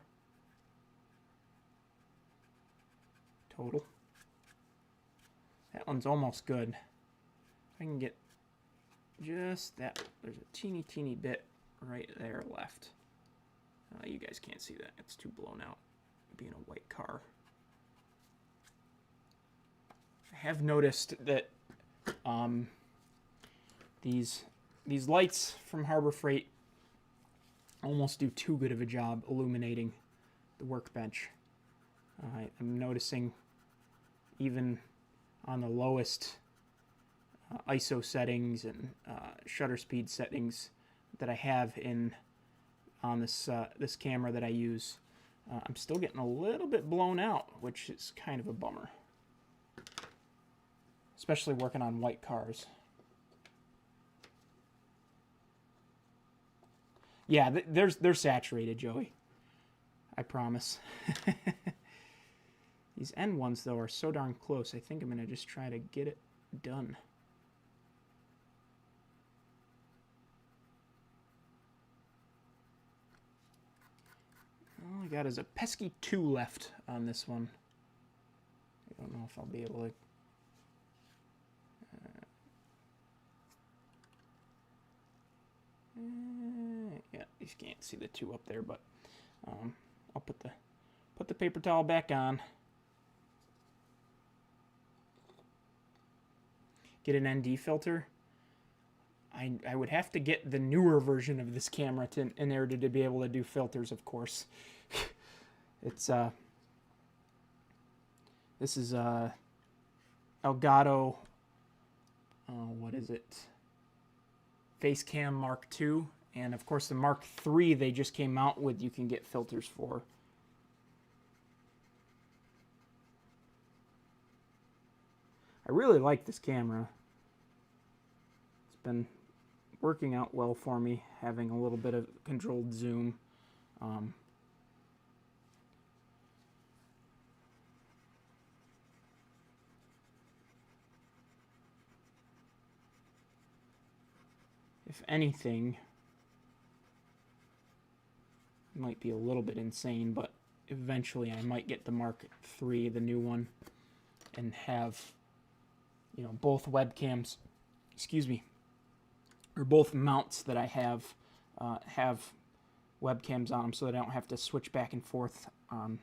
Total. That one's almost good. I can get just that. There's a teeny bit right there left. You guys can't see that. It's too blown out, being a white car. I have noticed that these lights from Harbor Freight almost do too good of a job illuminating the workbench. I'm noticing even on the lowest ISO settings and shutter speed settings that I have on this camera that I use, I'm still getting a little bit blown out, which is kind of a bummer. Especially working on white cars. Yeah, they're saturated, Joey. I promise. These end ones, though, are so darn close. I think I'm going to just try to get it done. All I got is a pesky 2 left on this one. I don't know if I'll be able to... yeah, you can't see the 2 up there, but I'll put the paper towel back on. Get an ND filter. I would have to get the newer version of this camera in order to be able to do filters, of course. It's this is Elgato. What is it? Facecam Mark II, and of course the Mark III they just came out with. You can get filters for. I really like this camera. It's been working out well for me, having a little bit of controlled zoom. If anything, it might be a little bit insane, but eventually I might get the Mark III, the new one, and have, you know, both webcams, excuse me, or both mounts that I have webcams on them, so that I don't have to switch back and forth on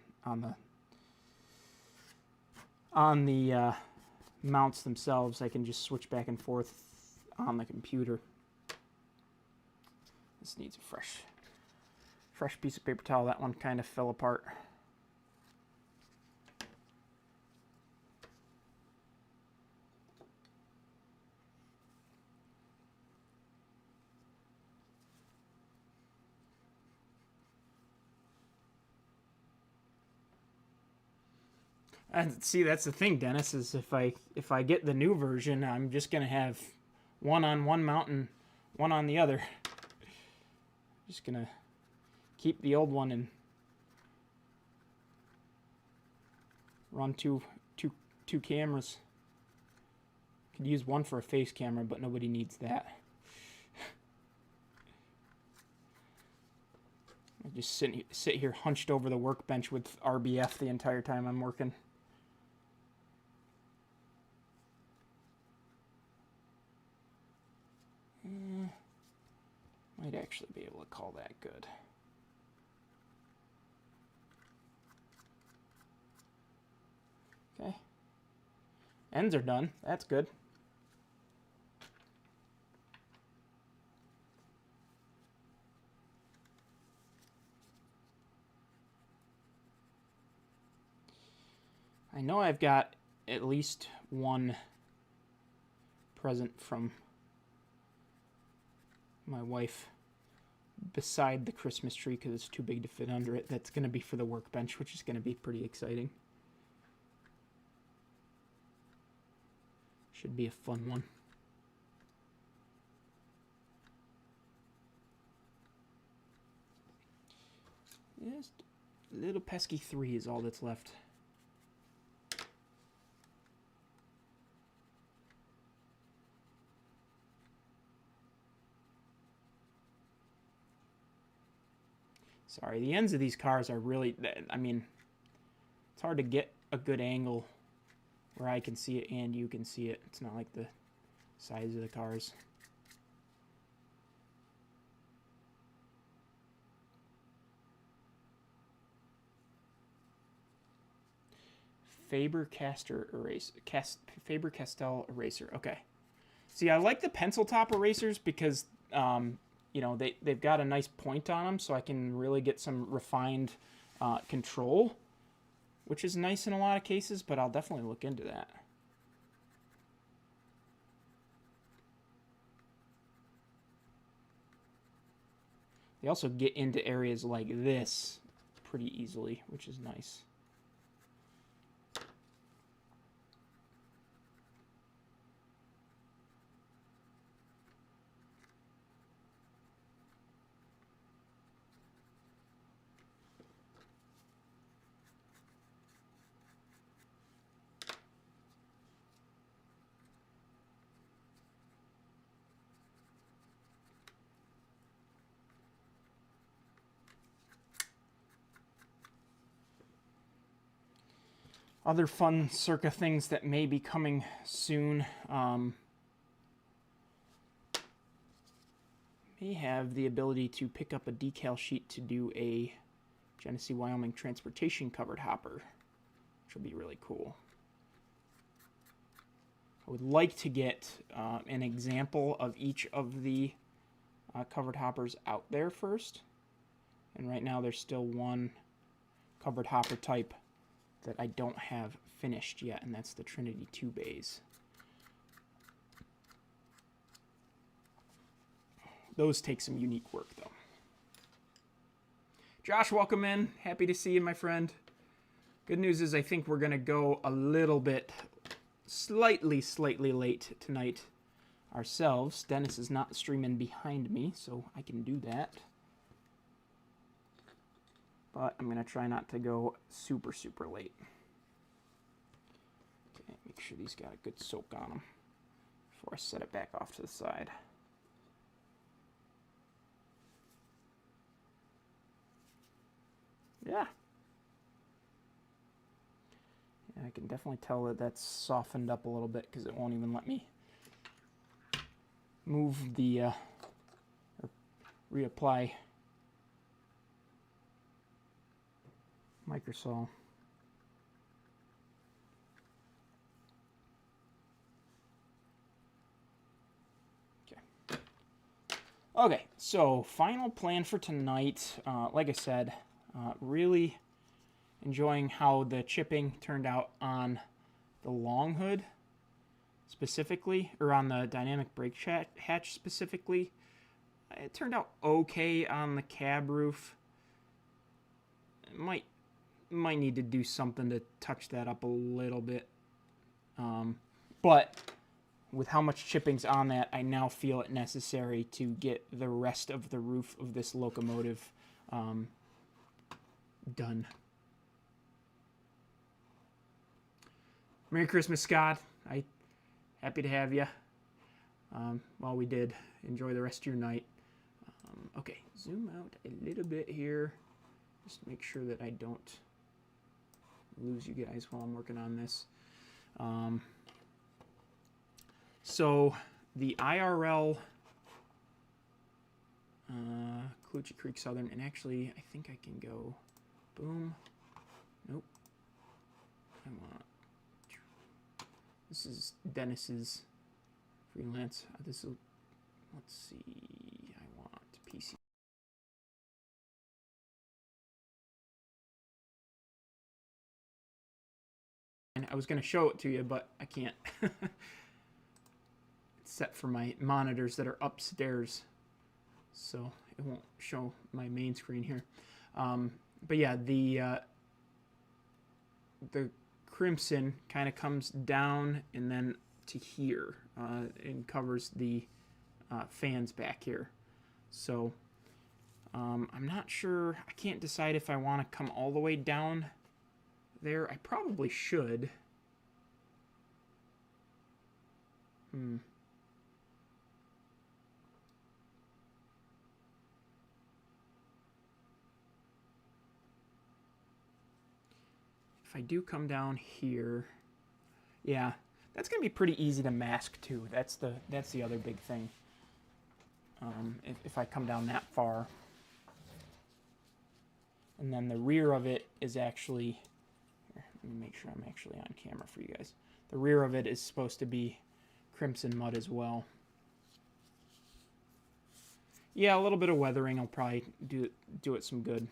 the mounts themselves. I can just switch back and forth on the computer. This needs a fresh piece of paper towel. That one kind of fell apart. And see, that's the thing, Dennis, is if I get the new version, I'm just gonna have one on one mount and one on the other. Just gonna keep the old one and run two cameras. Could use one for a face camera, but nobody needs that. I just sit here hunched over the workbench with RBF the entire time I'm working. actually be able to call that good. Okay. Ends are done. That's good. I know I've got at least one present from my wife beside the Christmas tree because it's too big to fit under it. That's going to be for the workbench, which is going to be pretty exciting. Should be a fun one. Just a little pesky 3 is all that's left. Sorry, the ends of these cars are really, I mean, it's hard to get a good angle where I can see it and you can see it. It's not like the size of the cars. Faber-Castell eraser. Okay. See, I like the pencil top erasers because you know, they've got a nice point on them, so I can really get some refined control, which is nice in a lot of cases, but I'll definitely look into that. They also get into areas like this pretty easily, which is nice. Other fun Circa things that may be coming soon. May have the ability to pick up a decal sheet to do a Genesee, Wyoming transportation covered hopper, which will be really cool. I would like to get an example of each of the covered hoppers out there first. And right now there's still one covered hopper type that I don't have finished yet, and that's the Trinity 2 bays. Those take some unique work, though. Josh, welcome in. Happy to see you, my friend. Good news is I think we're going to go a little bit, slightly late tonight ourselves. Dennis is not streaming behind me, so I can do that. But I'm going to try not to go super late. Okay, make sure these got a good soak on them before I set it back off to the side. Yeah. I can definitely tell that that's softened up a little bit because it won't even let me move the, or reapply microsol. Okay, so final plan for tonight. Like I said, really enjoying how the chipping turned out on the long hood specifically, or on the dynamic brake hatch specifically. It turned out okay on the cab roof. It might need to do something to touch that up a little bit. But with how much chipping's on that, I now feel it necessary to get the rest of the roof of this locomotive done. Merry Christmas, Scott. Happy to have you. Well, we did. Enjoy the rest of your night. Okay, zoom out a little bit here. Just make sure that I don't lose you guys while I'm working on this. So the IRL Colucci Creek Southern, and actually I think I can go boom. Nope. I want, this is Dennis's freelance. This will, let's see, I want PC. And I was going to show it to you, but I can't. It's set for my monitors that are upstairs, so it won't show my main screen here. But yeah, the crimson kind of comes down and then to here and covers the fans back here. So I'm not sure. I can't decide if I want to come all the way down there. I probably should. If I do come down here, yeah, that's gonna be pretty easy to mask too. That's the other big thing. If I come down that far, and then the rear of it is actually, here, let me make sure I'm actually on camera for you guys. The rear of it is supposed to be crimson mud as well. Yeah, a little bit of weathering will probably do it some good.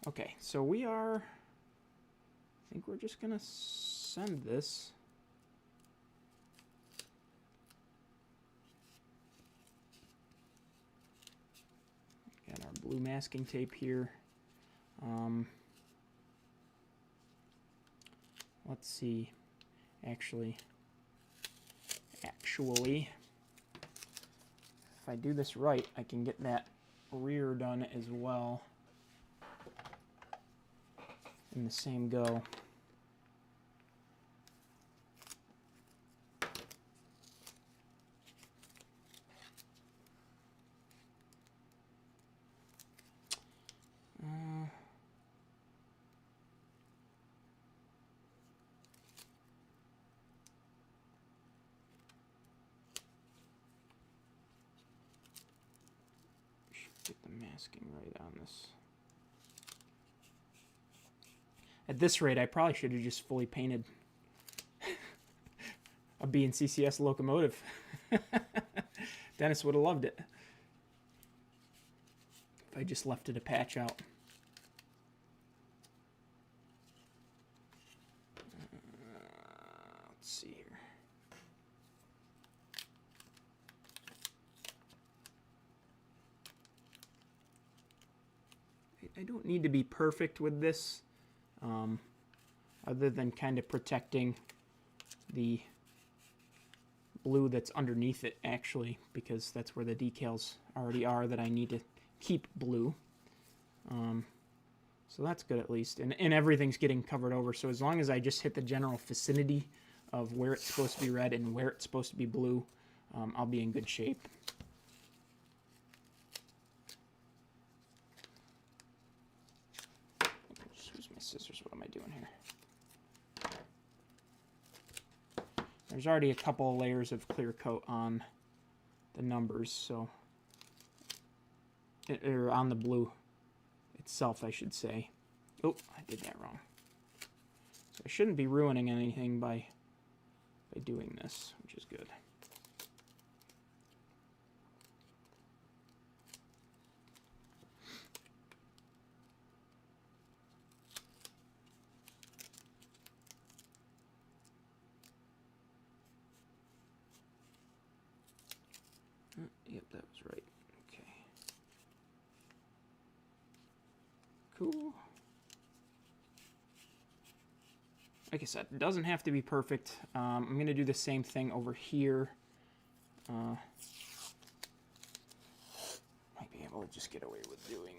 Okay, so we are, I think we're just gonna send this. Got our blue masking tape here. Let's see, actually, if I do this right, I can get that rear done as well in the same go. Get the masking right on this. At this rate, I probably should have just fully painted a B&CCS locomotive. Dennis would have loved it if I just left it a patch out. Let's see here. I don't need to be perfect with this, other than kind of protecting the blue that's underneath it, actually, because that's where the decals already are that I need to keep blue. So that's good at least. And everything's getting covered over, so as long as I just hit the general vicinity of where it's supposed to be red and where it's supposed to be blue, I'll be in good shape. Use my scissors. What am I doing here? There's already a couple of layers of clear coat on the numbers, so, or on the blue itself, I should say. Oh, I did that wrong. So I shouldn't be ruining anything by doing this, which is good. Yep, that was right. Okay. Cool. Like I said, it doesn't have to be perfect. I'm going to do the same thing over here. Might be able to just get away with doing...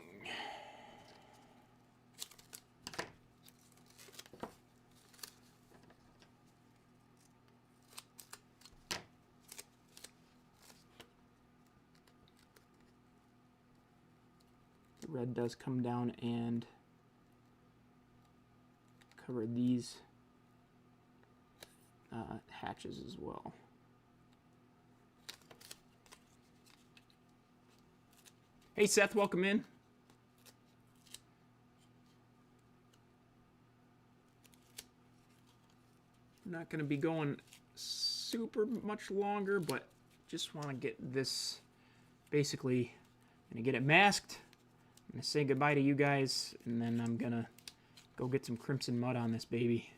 The red does come down and cover these hatches as well. Hey Seth, welcome in. I'm not going to be going super much longer, but just want to get this, basically, I'm going to get it masked. I'm going to say goodbye to you guys, and then I'm going to go get some crimson mud on this baby.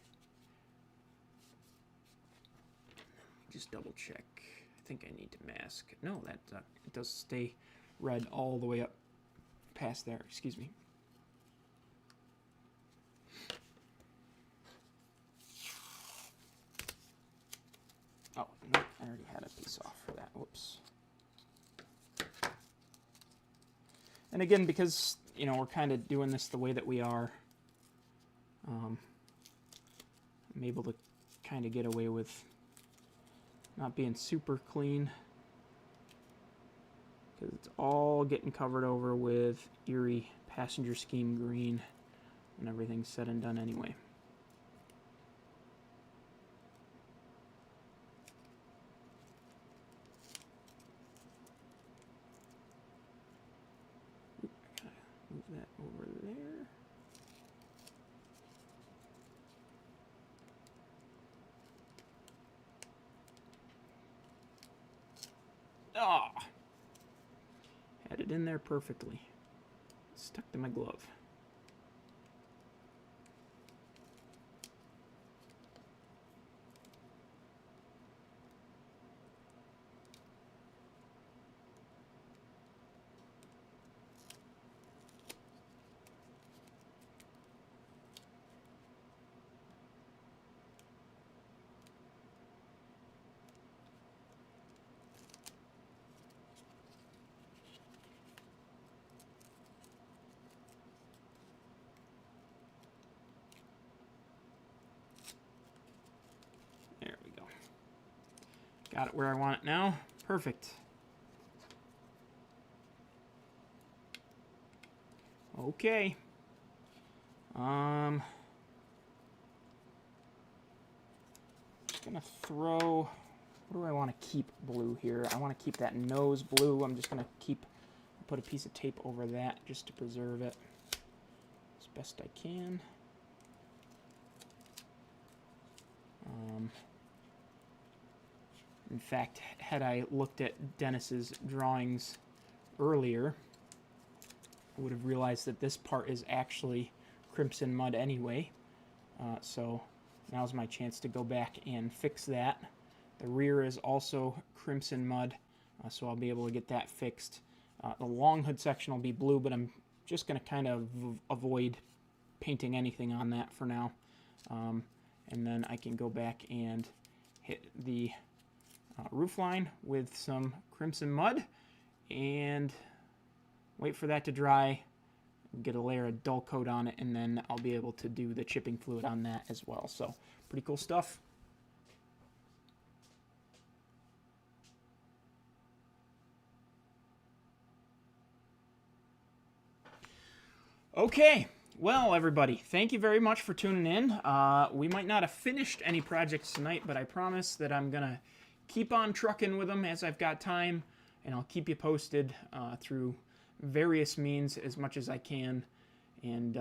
Just double check. I think I need to mask. No, that it does stay red all the way up past there. Excuse me. Oh, no, I already had a piece off for that. Whoops. And again, because, you know, we're kind of doing this the way that we are, I'm able to kind of get away with not being super clean, because it's all getting covered over with Erie passenger scheme green when everything's said and done anyway. Move that over there. Ah! Had it in there perfectly. Stuck to my glove. Got it where I want it now. Perfect. Okay. Just gonna throw, what do I want to keep blue here? I want to keep that nose blue. I'm just gonna put a piece of tape over that just to preserve it as best I can. In fact, had I looked at Dennis's drawings earlier, I would have realized that this part is actually crimson mud anyway. So now's my chance to go back and fix that. The rear is also crimson mud, so I'll be able to get that fixed. The long hood section will be blue, but I'm just going to kind of avoid painting anything on that for now. And then I can go back and hit the roof line with some crimson mud and wait for that to dry, get a layer of dull coat on it, and then I'll be able to do the chipping fluid on that as well. So pretty cool stuff. Okay, well everybody, thank you very much for tuning in. We might not have finished any projects tonight, but I promise that I'm gonna keep on trucking with them as I've got time, and I'll keep you posted through various means as much as I can. And